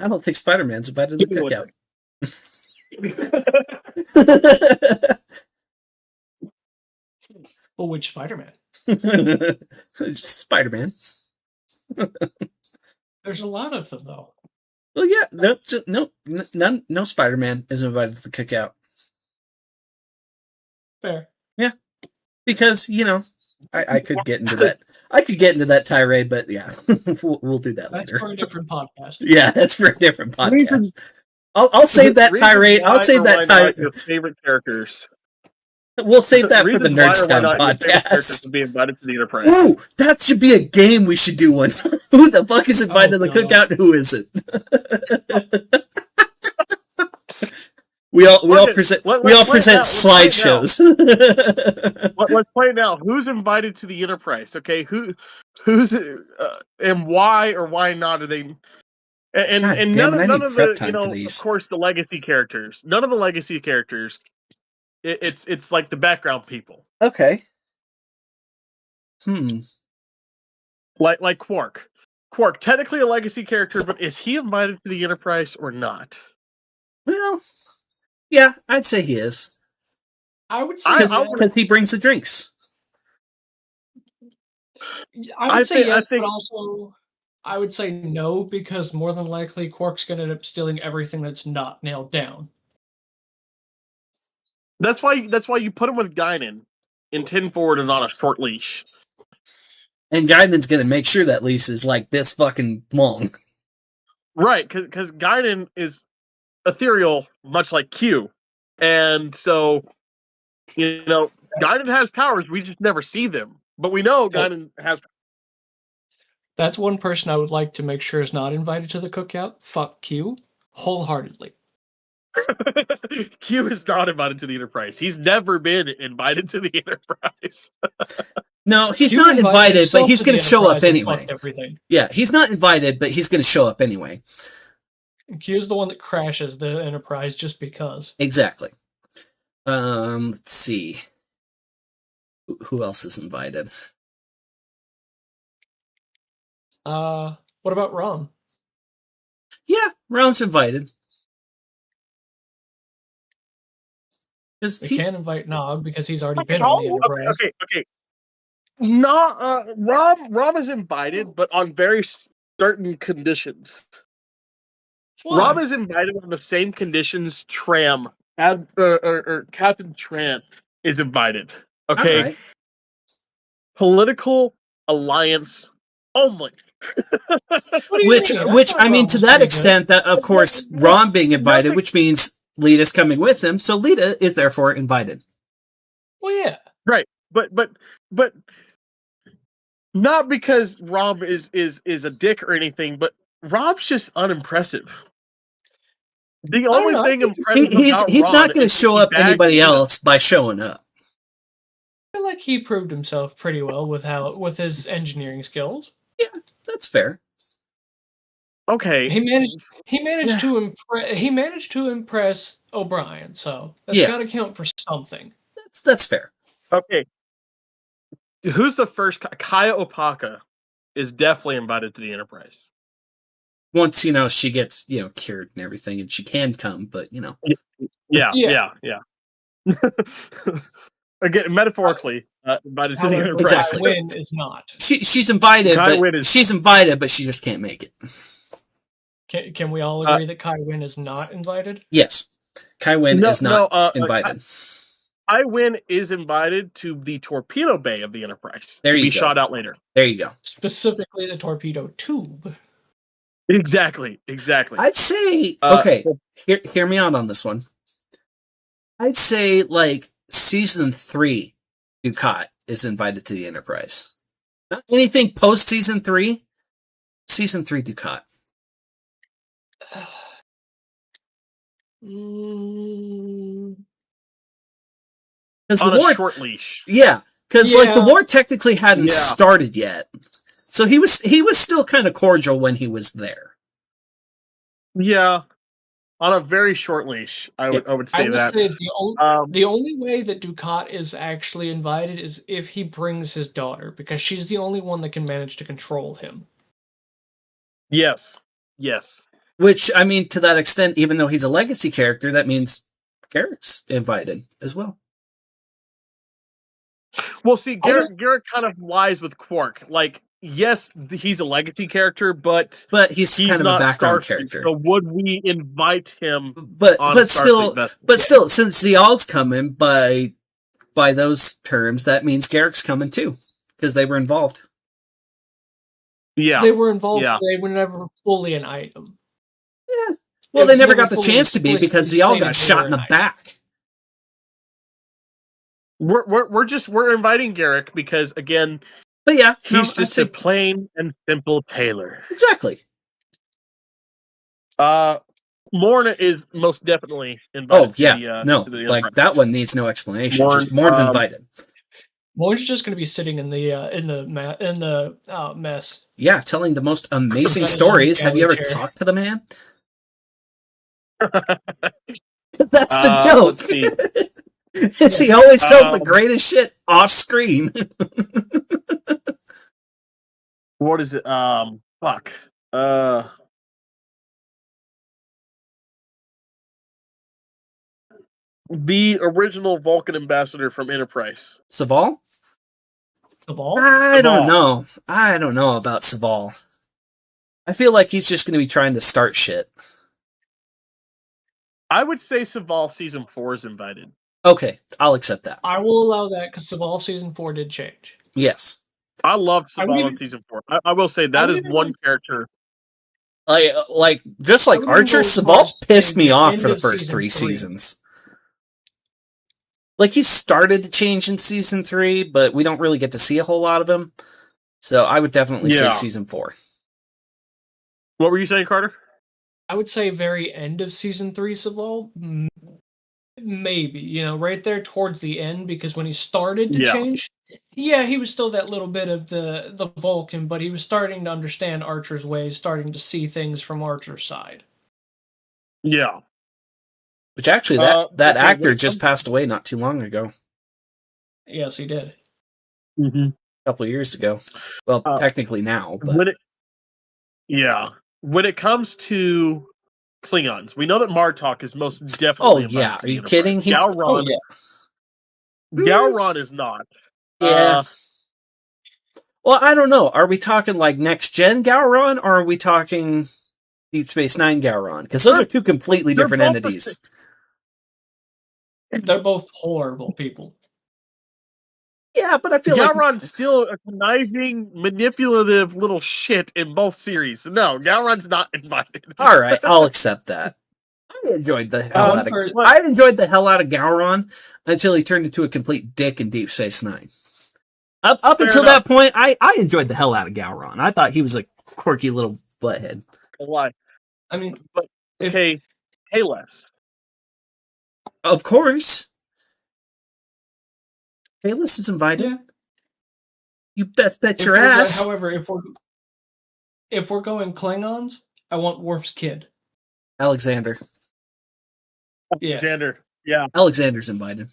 don't think Spider-Man's invited to the cookout. Well, which Spider-Man? Spider-Man. There's a lot of them, though. Well, yeah, no Spider-Man is invited to the cookout. Fair. Yeah, because I could get into that. I could get into that tirade, but yeah, we'll do that later. That's for a different podcast. Yeah, that's for a different podcast. I'll save that tirade. I'll save that tirade. Your favorite characters. We'll save that for the Nerdstown podcast. To be invited to the Enterprise. Ooh, that should be a game we should do one. Who the fuck is invited to the cookout and who isn't? we all present slideshows. Let's play now. Who's invited to the Enterprise? Okay, who's and why or why not are they? And none of the of course the legacy characters. None of the legacy characters. It's like the background people. Okay. Like Quark. Quark, technically a legacy character, but is he invited to the Enterprise or not? Well, yeah, I'd say he is. I would say because he brings the drinks. I would say yes, but also I would say no, because more than likely Quark's going to end up stealing everything that's not nailed down. That's why you put him with Guinan in 10 forward and on a short leash. And Guinan's going to make sure that leash is like this fucking long. Right, because Guinan is ethereal, much like Q. And so, Guinan has powers, we just never see them. But we know Guinan has. That's one person I would like to make sure is not invited to the cookout. Fuck Q, wholeheartedly. Q is not invited to the Enterprise. He's never been invited to the Enterprise. No, he's not invited, but he's going to show up anyway. Yeah, he's not invited, but he's going to show up anyway. Q's the one that crashes the Enterprise just because. Exactly. Let's see. Who else is invited? What about Rom? Yeah, Rom's invited. We can't invite Nog because he's already been on the Enterprise. Okay. Rom is invited, but on very certain conditions. Why? Rom is invited on the same conditions Tram or Captain Tran is invited. Okay, right. Political alliance only. which I mean, to that extent, that of course Rom being invited, which means Lita's coming with him, so Lita is therefore invited. Well, yeah, right, but not because Rom is a dick or anything, but Rom's just unimpressive. The only thing impressive he's not going to show up anybody else by showing up. I feel like he proved himself pretty well with his engineering skills. Yeah, that's fair. Okay, he managed to impress O'Brien, so that's got to count for something. That's fair. Okay, who's the first? Kaya Opaka is definitely invited to the Enterprise. once she gets cured and everything, and she can come, but Yeah. Again, metaphorically, invited to the However, Enterprise. Exactly. Kai Wynn is not. she's invited, Kai but Wynn is- she's invited, but she just can't make it. Can we all agree that Kai Wynn is not invited? Yes, Kai Wynn is not invited. Kai Wynn is invited to the torpedo bay of the Enterprise There to you be go. shot out later. There you go. Specifically, the torpedo tube. Exactly. I'd say okay. Hear me out on this one. I'd say like season 3, Dukat is invited to the Enterprise. Not anything post season 3. Season 3 Dukat. Because On the war, a short leash. yeah, because like the Yeah. war technically hadn't Yeah. started yet, so he was still kind of cordial when he was there. Yeah. On a very short leash, I would say I would that. say the only way that Dukat is actually invited is if he brings his daughter, because she's the only one that can manage to control him. Yes. Which, I mean, to that extent, even though he's a legacy character, that means Garrick's invited as well. Well, see, Garrick kind of lies with Quark. Like, yes, he's a legacy character, but he's kind of a not background Starfleet, character. So would we invite him? But Starfleet vessel? still, since Zial's coming by those terms, that means Garrick's coming too, because they were involved. Yeah, They were involved. Yeah. They were never fully an item. Yeah. Well, they never got the fully chance to be because Zial got shot in the back. We're inviting Garrick because again, but yeah, he's just a plain and simple tailor. Exactly. Morna is most definitely invited. Oh yeah, to the like Enterprise. that one needs no explanation. Morn's invited. Morn's just going to be sitting in the mess. Yeah, telling the most amazing Got his stories. own Have you ever galley chair. talked to the man? That's the joke. Let's see. He always tells the greatest shit off screen. What is it? Fuck. The original Vulcan ambassador from Enterprise. Saval? Saval? I don't know. I don't know about Saval. I feel like he's just going to be trying to start shit. I would say Saval season 4 is invited. Okay, I'll accept that. I will allow that because Saval season 4 did change. Yes. I loved Saval in season 4. I will say that is one character. Like just like Archer, Saval pissed me off for the first 3 seasons. Like he started to change in season 3, but we don't really get to see a whole lot of him. So I would definitely say season 4. What were you saying, Carter? I would say very end of season 3 Saval. Maybe, right there towards the end, because when he started to change, he was still that little bit of the Vulcan, but he was starting to understand Archer's ways, starting to see things from Archer's side. Yeah. Which actually, that actor just passed away not too long ago. Yes, he did. Mm-hmm. A couple of years ago. Well, technically now. But... When it comes to Klingons, we know that Martok is most definitely. Oh yeah, are you kidding? Gowron is not. Yeah. Well, I don't know. Are we talking like next gen Gowron, or are we talking Deep Space Nine Gowron? Because those are two completely different entities. They're both horrible people. Yeah, but I feel Gowron's still a conniving, manipulative little shit in both series. No, Gowron's not invited. All right, I'll accept that. I enjoyed the hell out of Gowron until he turned into a complete dick in Deep Space Nine. Up until that point, I enjoyed the hell out of Gowron. I thought he was a quirky little butthead. Why? I mean, but hey, Les. Of course. Kalis is invited. Yeah. You best bet your ass. However, if we're going Klingons, I want Worf's kid. Alexander. Yeah. Alexander's invited.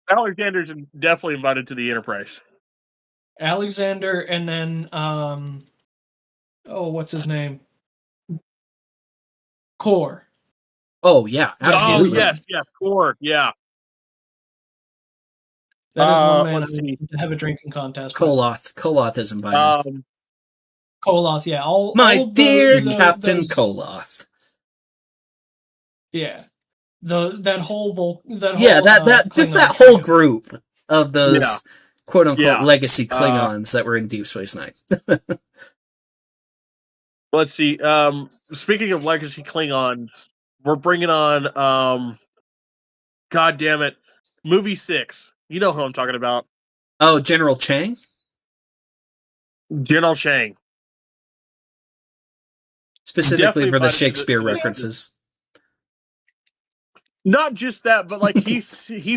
Alexander's definitely invited to the Enterprise. Alexander, and then what's his name? Core. Oh yeah, absolutely. Oh yes, core, yeah. That is one man I let's would see. have a drinking contest with. Koloth is invited. Koloth, yeah. My all of dear Captain those, Koloth. yeah. That whole Just that Klingon whole trio. group of those quote unquote Yeah. legacy Klingons that were in Deep Space Nine. Let's see. Speaking of legacy Klingons, we're bringing on God damn it, movie 6. You know who I'm talking about. Oh, General Chang? General Chang. Specifically Definitely for the invited Shakespeare to the- references. Not just that, but like he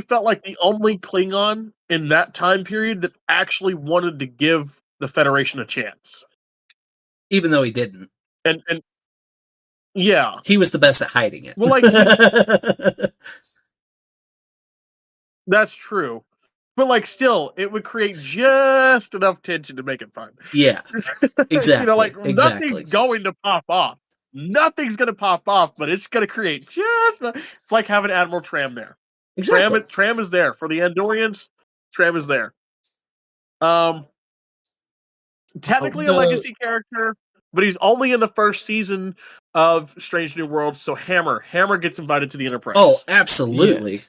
felt like the only Klingon in that time period that actually wanted to give the Federation a chance. Even though he didn't. And yeah. He was the best at hiding it. Well, like that's true. But like still, it would create just enough tension to make it fun. Yeah. Exactly. Nothing's going to pop off. Nothing's going to pop off, but it's going to create it's like having Admiral Tram there. Exactly. Tram is there. For the Andorians, Tram is there. Technically a legacy character, but he's only in the first season of Strange New Worlds, so Hammer gets invited to the Enterprise. Oh, absolutely. Yeah.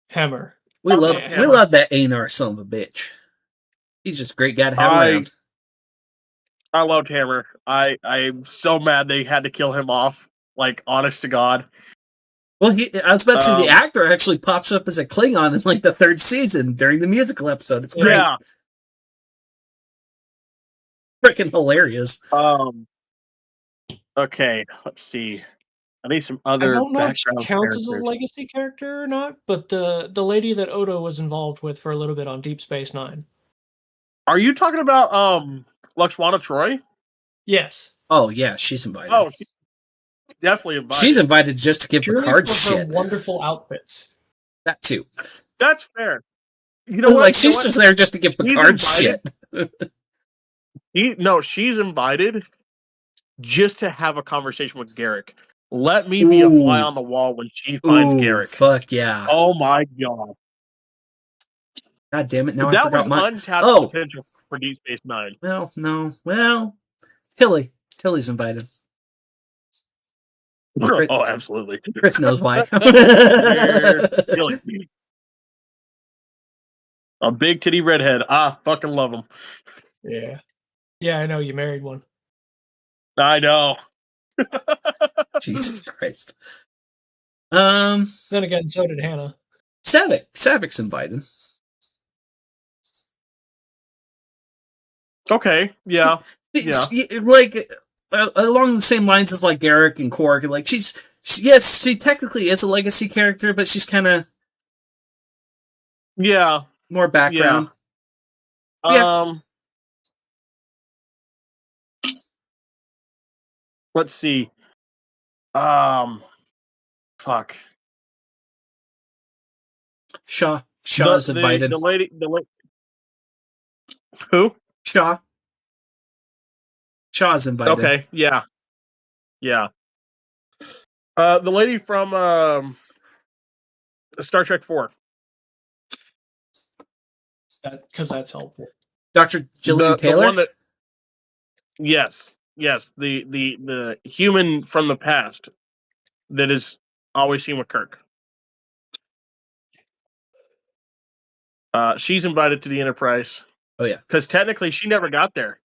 Hammer. We love Hammer. that Anar son of a bitch. He's just a great guy to have around. I loved Hammer. I'm so mad they had to kill him off. Like, honest to God. Well, I was about to say the actor actually pops up as a Klingon in like the 3rd season during the musical episode. It's great. Yeah. Freaking hilarious. Okay, let's see. I need some other I don't know if background she counts as a characters. legacy character or not, but the lady that Odo was involved with for a little bit on Deep Space Nine. Are you talking about Lakshwana Troy? Yes. Oh yeah, she's invited. Oh, definitely invited. She's invited just to give Picard shit. Wonderful outfits. That too. That's fair. You know what? Like she's just there just to give Picard shit. She's invited just to have a conversation with Garrick. Let me be a fly on the wall when she finds Garrick. Fuck yeah! Oh my god! God damn it! Now that I forgot was untapped potential for Deep Space Nine. Well, no. Well, Tilly's invited. Oh, absolutely. Chris knows why. A big titty redhead. Fucking love him. Yeah. Yeah, I know. You married one. I know. Jesus Christ. Then again, so did Hannah. Savik's invited. Okay, yeah. Like, along the same lines as like Garrick and Quark, like she technically is a legacy character, but she's kind of more background. Let's see. Fuck. Shaw's invited. The lady. Who? Shaw's invited. Okay, yeah. The lady from Star Trek 4. Because that's helpful. Dr. Jillian Taylor? The one that, yes. The human from the past that is always seen with Kirk. She's invited to the Enterprise. Oh yeah. Because technically she never got there.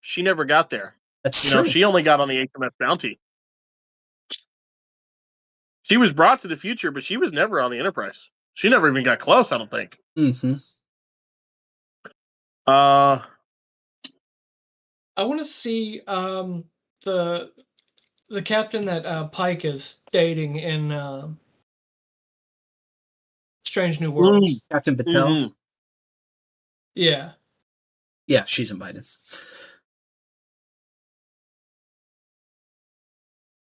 That's true. She only got on the HMS Bounty. She was brought to the future, but she was never on the Enterprise. She never even got close, I don't think. Mm-hmm. I want to see the captain that Pike is dating in Strange New Worlds. Captain Patel. Mm-hmm. Yeah. Yeah, she's invited.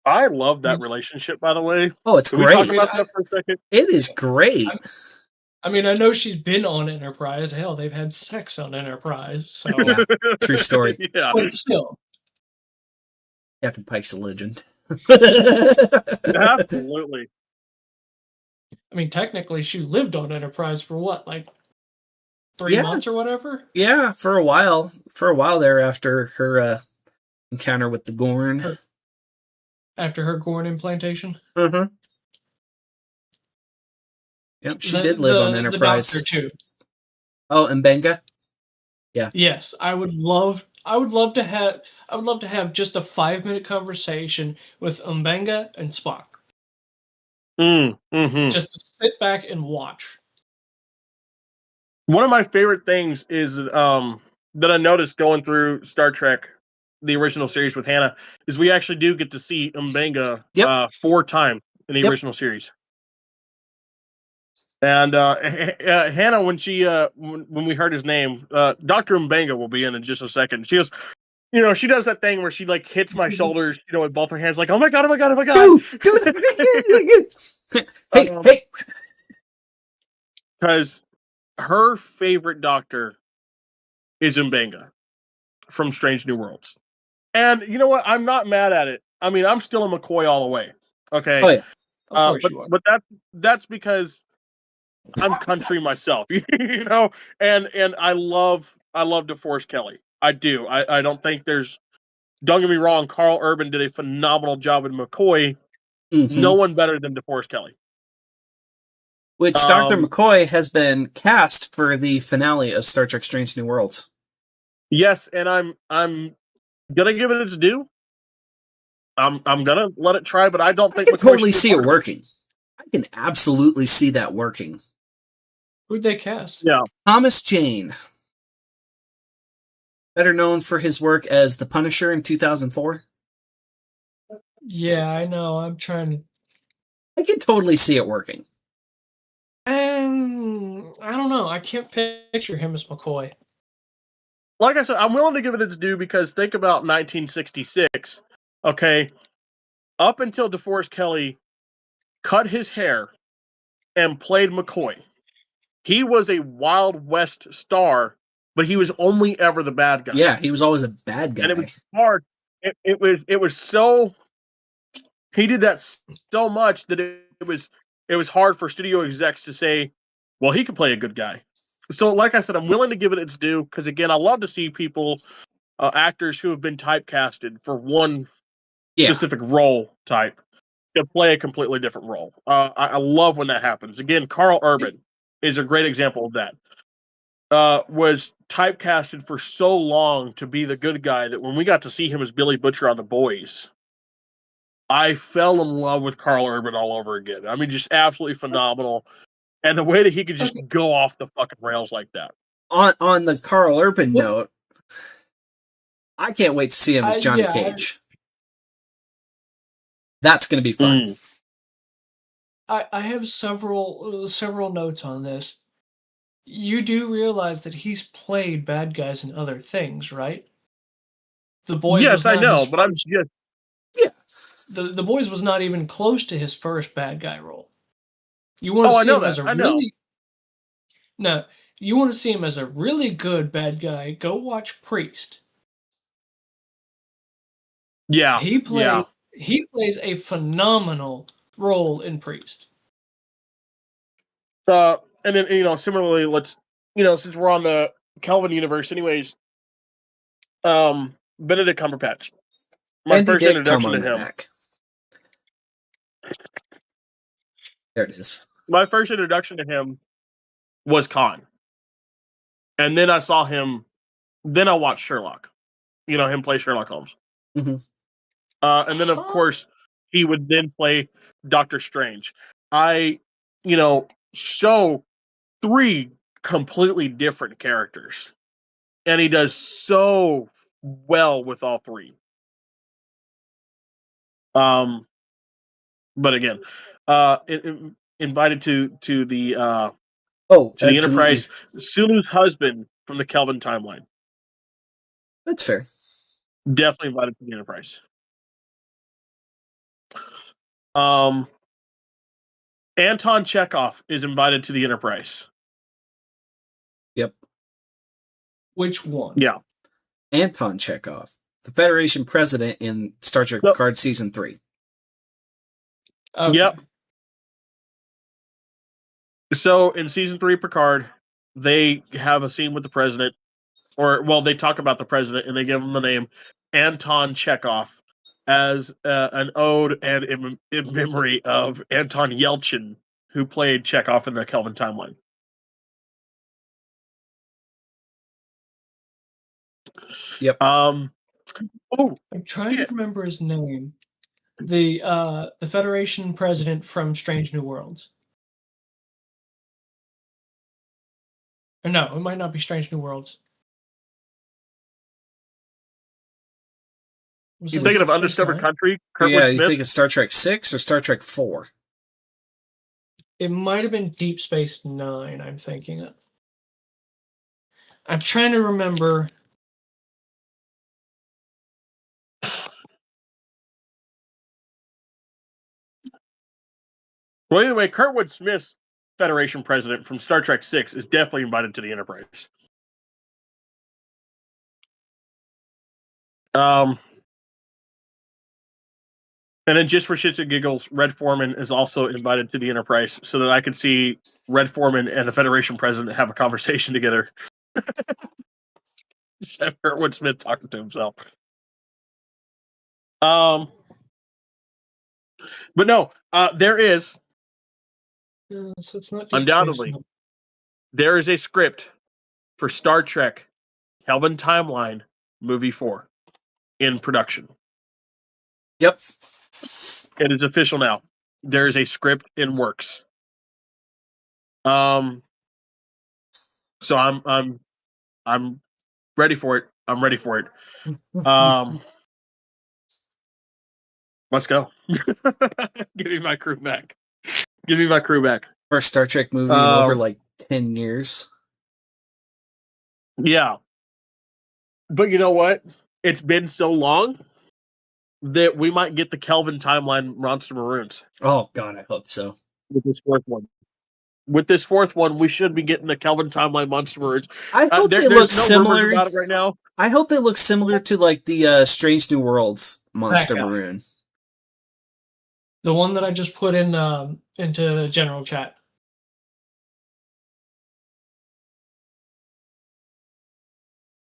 I love that relationship, by the way. Oh, it's Can great. we talk about that for a second? It is great. I mean, I know she's been on Enterprise. Hell, they've had sex on Enterprise. So yeah, true story. Yeah. But still. Captain Pike's a legend. Absolutely. I mean, technically, she lived on Enterprise for what, like 3 Yeah. months or whatever? Yeah, for a while. For a while there after her encounter with the Gorn. After her Gorn implantation? Mm-hmm. Yep, she did live on The Enterprise. Doctor, too. Oh, and Benga? Yeah. Yes, I would love to have just a 5-minute conversation with Mbenga and Spock. Mm-hmm. Just to sit back and watch. One of my favorite things is that I noticed going through Star Trek, the original series with Hannah, is we actually do get to see Mbenga Yep. 4 times in the Yep. original series. And Hannah, when she when we heard his name, Dr. Mbenga will be in just a second. She goes, you know, she does that thing where she like hits my shoulders, you know, with both her hands, like, oh my god, oh my god, oh my god. Hey. Because her favorite Doctor is Mbenga from Strange New Worlds. And you know what? I'm not mad at it. I mean, I'm still a McCoy all the way. Okay. Oh yeah. Of course you are. But that's because I'm country myself, you know, and I love DeForest Kelly. I do. I don't think there's. Don't get me wrong. Carl Urban did a phenomenal job with McCoy. Mm-hmm. No one better than DeForest Kelly. Which Dr. McCoy has been cast for the finale of Star Trek: Strange New Worlds. Yes, and I'm gonna give it its due. I'm gonna let it try, but I don't think I can McCoy totally should be see it part of working. I can absolutely see that working. Who'd they cast? Yeah. Thomas Jane, better known for his work as the Punisher in 2004. Yeah, I know. I'm trying. I can totally see it working. I don't know. I can't picture him as McCoy. Like I said, I'm willing to give it its due because think about 1966. Okay, up until DeForest Kelly cut his hair and played McCoy, he was a Wild West star, but he was only ever the bad guy. Yeah, he was always a bad guy. And it was hard. It was so. He did that so much that it was hard for studio execs to say, well, he could play a good guy. So, like I said, I'm willing to give it its due because, again, I love to see people, actors who have been typecasted for one specific role type to play a completely different role. I love when that happens. Again, Carl Urban is a great example of that. Was typecasted for so long to be the good guy that when we got to see him as Billy Butcher on The Boys, I fell in love with Carl Urban all over again. I mean, just absolutely phenomenal. And the way that he could just go off the fucking rails like that. On the Carl Urban note, I can't wait to see him as Johnny Cage. That's going to be fun. I have several notes on this. You do realize that he's played bad guys in other things, right? The Boys. Yes, I know, but I'm just. Yeah. The Boys was not even close to his first bad guy role. You want to see him as a really. No, you want to see him as a really good bad guy. Go watch Priest. Yeah, he plays a phenomenal role in Priest. And then similarly, let's since we're on the Kelvin universe, anyways, Benedict Cumberbatch. My first introduction to him. There it is. My first introduction to him was Khan, and then I saw him. Then I watched Sherlock. Him play Sherlock Holmes. Mm-hmm. And then, of course, he would then play Doctor Strange. Show 3 completely different characters. And he does so well with all 3. But again, invited to the Enterprise, Sulu's husband from the Kelvin timeline. That's fair. Definitely invited to the Enterprise. Anton Chekhov is invited to the Enterprise. Yep. Which one? Yeah. Anton Chekhov, the Federation president in Star Trek Picard Season 3. Okay. Yep. So in season 3 Picard, they have a scene with the president, they talk about the president and they give him the name Anton Chekhov as an ode and in memory of Anton Yelchin, who played Chekhov in the Kelvin timeline. Yep. Oh, I'm trying to remember his name. The Federation president from Strange New Worlds. Or no, it might not be Strange New Worlds. you thinking of Undiscovered Country? Yeah, Smith? you think it's Star Trek 6 or Star Trek 4? It might have been Deep Space Nine, I'm thinking of. I'm trying to remember. Well, anyway, Kurtwood Smith's Federation president from Star Trek 6 is definitely invited to the Enterprise. And then just for shits and giggles, Red Foreman is also invited to the Enterprise so that I can see Red Foreman and the Federation president have a conversation together. Kurtwood Smith talking to himself. But no, there is So it's not Deep undoubtedly Space there is a script for Star Trek Kelvin Timeline Movie 4 in production. Yep. It is official now. There is a script in works. So I'm ready for it. I'm ready for it. Let's go. Give me my crew back. Give me my crew back. First Star Trek movie in over like 10 years. Yeah. But you know what? It's been so long that we might get the Kelvin Timeline Monster Maroons. Oh, God, I hope so. With this fourth one. With this fourth one, we should be getting the Kelvin Timeline Monster Maroons. I hope they look similar. About it right now. I hope they look similar to like the Strange New Worlds Monster Maroon. The one that I just put in into the general chat.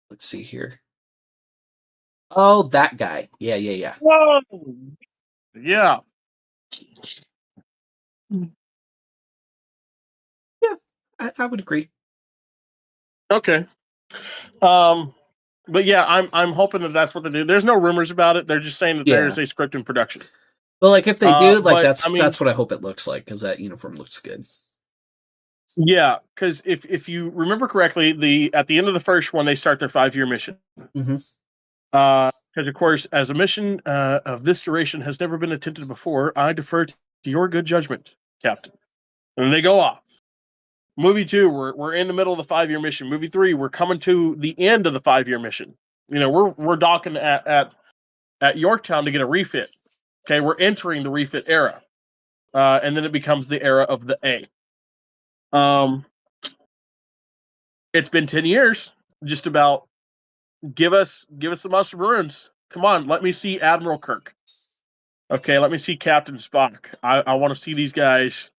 Let's see here. Oh, that guy. Yeah. Whoa! Yeah. Yeah, I would agree. Okay. But yeah, I'm hoping that that's what they do. There's no rumors about it. They're just saying that there's a script in production. Well, like if they do, like that's what I hope it looks like, because that uniform looks good. Yeah, because if you remember correctly, at the end of the first one, they start their 5-year mission. Mm-hmm. Because of course, as a mission of this duration has never been attempted before, I defer to your good judgment, Captain. And they go off. Movie 2, we're in the middle of the 5-year mission. Movie 3, we're coming to the end of the 5-year mission. You know, we're docking at Yorktown to get a refit. Okay, we're entering the refit era, and then it becomes the era of the A. It's been 10 years. Just about. Give us the Monster Maroons. Come on, let me see Admiral Kirk. Okay, let me see Captain Spock. I want to see these guys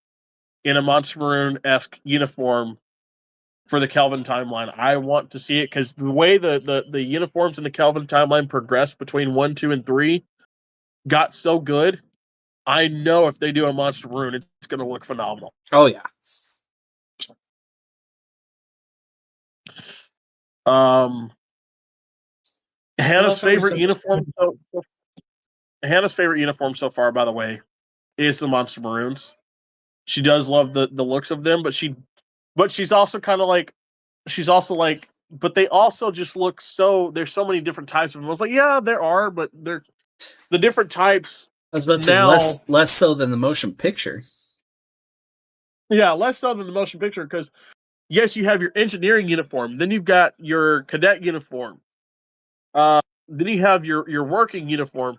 in a Monster Maroon-esque uniform for the Kelvin timeline. I want to see it because the way the uniforms in the Kelvin timeline progressed between 1, 2, and 3 got so good. I know if they do a Monster Maroon, it's going to look phenomenal. Oh yeah. Hannah's favorite uniform. Hannah's favorite uniform so far, by the way, is the Monster Maroons. She does love the looks of them, but she's also kind of like, but they also just look so. There's so many different types of them. I was like, yeah, there are, but they're the different types. I was about to say less so than the motion picture. Yeah, less so than the motion picture because yes, you have your engineering uniform, then you've got your cadet uniform, then you have your working uniform,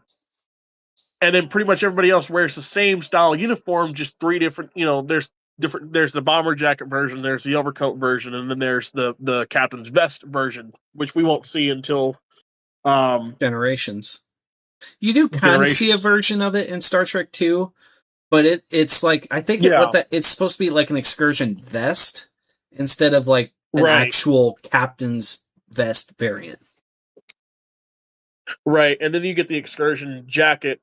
and then pretty much everybody else wears the same style uniform, just 3 different. You know, there's the bomber jacket version, there's the overcoat version, and then there's the captain's vest version, which we won't see until Generations. You do kind of see a version of it in Star Trek 2, But it's like I think Yeah. it's supposed to be like an excursion vest instead of like an Right. actual captain's vest variant. Right, and then you get the excursion jacket,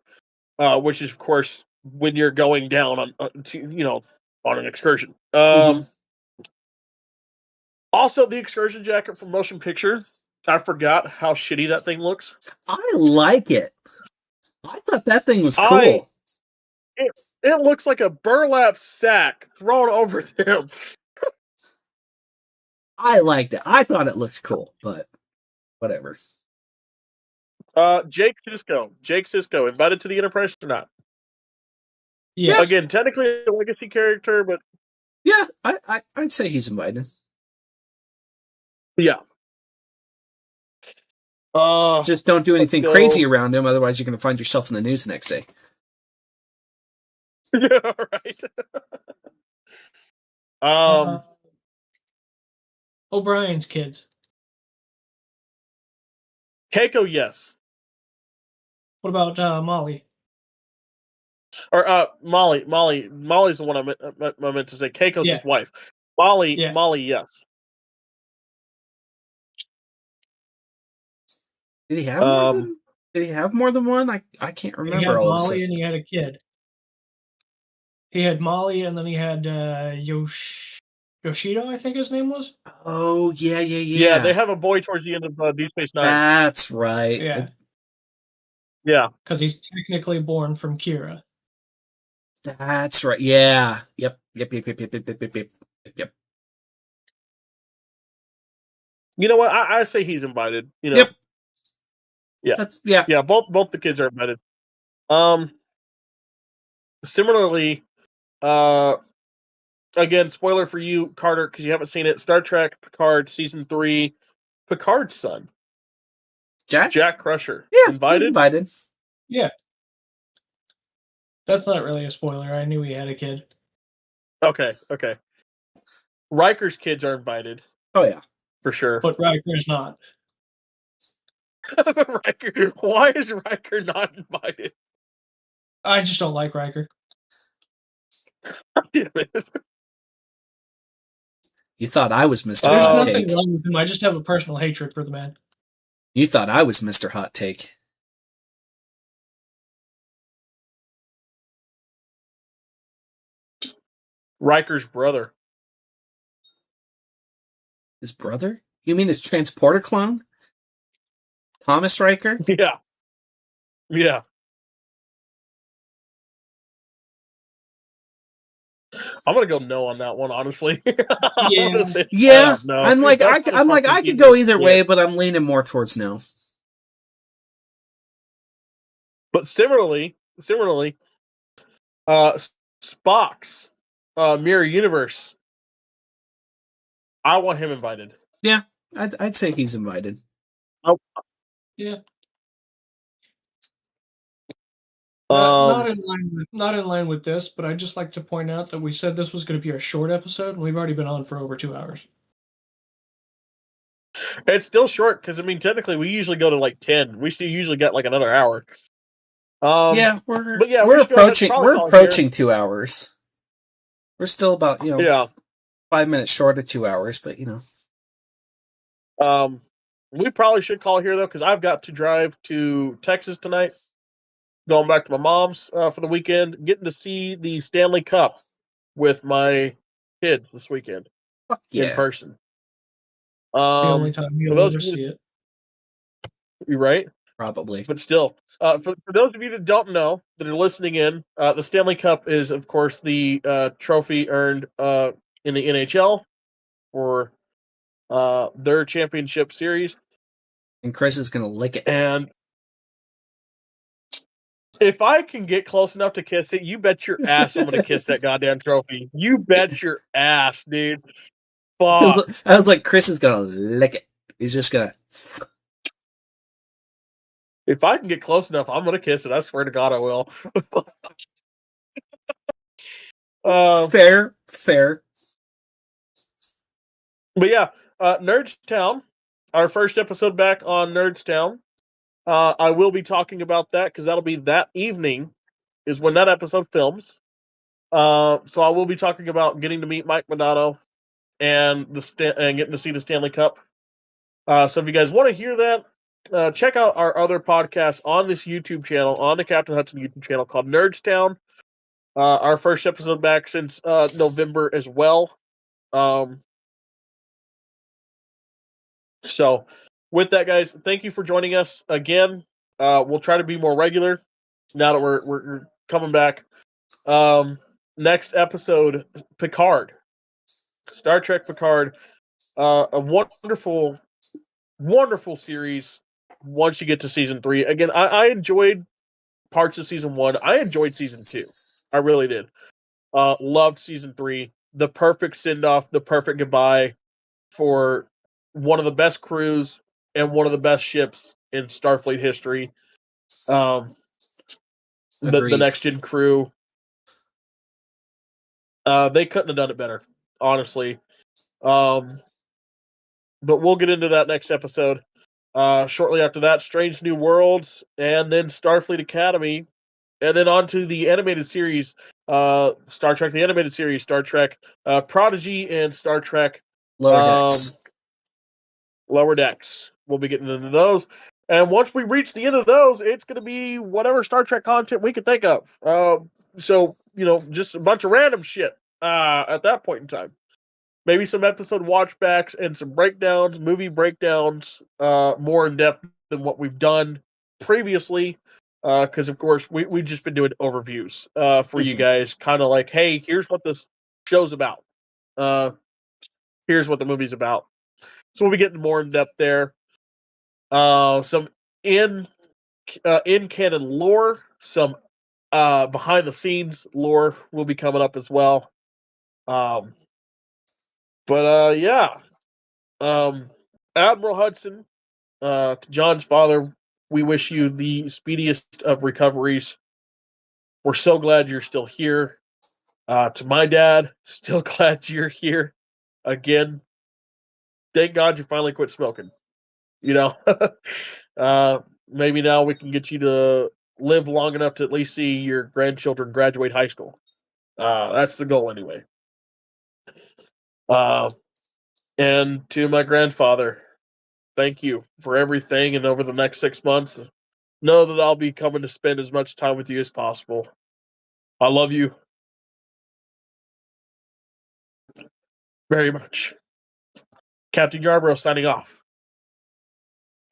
which is of course when you're going down on on an excursion. Also, the excursion jacket from Motion Picture, I forgot how shitty that thing looks. I like it. I thought that thing was cool. It looks like a burlap sack thrown over them. I liked it. I thought it looked cool, but whatever. Jake Sisko, invited to the Enterprise or not? Yeah. Again, technically a legacy character, but yeah, I'd say he's invited. Yeah. Just don't do anything crazy around him, otherwise you're going to find yourself in the news the next day. Yeah, right. O'Brien's kids. Keiko, yes. What about Molly? Or Molly. Molly's the one I meant to say. Keiko's his wife. Molly, yes. Did he have more than? Did he have more than one? I can't remember. He had Molly and he had a kid. He had Molly and then he had Yoshido, I think his name was. Oh yeah. Yeah, they have a boy towards the end of Deep Space Nine. That's right. Yeah. Because he's technically born from Kira. That's right. Yeah. Yep. You know what? I say he's invited. You know. Yep. Yeah. Yeah. Both the kids are invited. Similarly, again, spoiler for you, Carter, because you haven't seen it. Star Trek Picard season 3, Picard's son, Jack Crusher. Yeah, invited. He's invited. Yeah. That's not really a spoiler. I knew he had a kid. Okay. Riker's kids are invited. Oh yeah, for sure. But Riker's not. Riker. Why is Riker not invited? I just don't like Riker. Damn it. You thought I was Mr. There's Hot nothing Take. wrong with him. I just have a personal hatred for the man. You thought I was Mr. Hot Take. Riker's brother. His brother? You mean his transporter clone? Thomas Riker? Yeah. I'm gonna go no on that one, honestly. Yeah. No. I'm like I could go either way, but I'm leaning more towards no. But similarly, Spock's Mirror Universe. I want him invited. Yeah, I'd say he's invited. Oh. Yeah. Not in line with this, but I'd just like to point out that we said this was going to be a short episode, and we've already been on for over 2 hours. It's still short because technically we usually go to like 10. We still usually get like another hour. We're approaching 2 hours. We're still about 5 minutes short of 2 hours, but we probably should call here though because I've got to drive to Texas tonight. Going back to my mom's for the weekend, getting to see the Stanley Cup with my kids this weekend in person. The only time you'll ever see it. You're right. Probably. But still, for those of you that don't know, that are listening in, the Stanley Cup is, of course, the trophy earned in the NHL for their championship series. And Chris is going to lick it. And if I can get close enough to kiss it, you bet your ass I'm going to kiss that goddamn trophy. You bet your ass, dude. Fuck. I was like, Chris is going to lick it. He's just going to... If I can get close enough, I'm going to kiss it. I swear to God I will. Fair. But yeah, Nerdstown, our first episode back on Nerdstown. I will be talking about that because that'll be that evening is when that episode films. So I will be talking about getting to meet Mike Modano and getting to see the Stanley Cup. So if you guys want to hear that, check out our other podcasts on this YouTube channel, on the Captain Hudson YouTube channel called Nerdstown. Our first episode back since November as well. So with that, guys, thank you for joining us again. We'll try to be more regular now that we're coming back. Next episode, Picard, Star Trek Picard, a wonderful, wonderful series. Once you get to season 3, again, I enjoyed parts of season 1. I enjoyed season 2. I really did. Loved season 3. The perfect send off, the perfect goodbye for one of the best crews and one of the best ships in Starfleet history. The next gen crew. They couldn't have done it better, honestly. But we'll get into that next episode. Shortly after that, Strange New Worlds, and then Starfleet Academy, and then on to the animated series, Star Trek, the animated series, Star Trek Prodigy, and Star Trek Lower Decks. Lower Decks. We'll be getting into those. And once we reach the end of those, it's going to be whatever Star Trek content we can think of. So, just a bunch of random shit at that point in time. Maybe some episode watchbacks and some breakdowns, movie breakdowns, more in depth than what we've done previously. Because, of course, we've just been doing overviews for you guys. Kind of like, hey, here's what this show's about. Here's what the movie's about. So we'll be getting more in depth there. Some in canon lore, some behind the scenes lore will be coming up as well. Yeah. Admiral Hudson, to John's father, we wish you the speediest of recoveries. We're so glad you're still here. To my dad, still glad you're here again. Thank God you finally quit smoking. Maybe now we can get you to live long enough to at least see your grandchildren graduate high school. That's the goal anyway. And to my grandfather, thank you for everything. And over the next 6 months, know that I'll be coming to spend as much time with you as possible. I love you very much. Captain Yarborough signing off.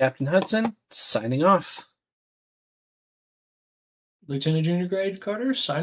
Captain Hudson signing off. Lieutenant Junior Grade Carter signing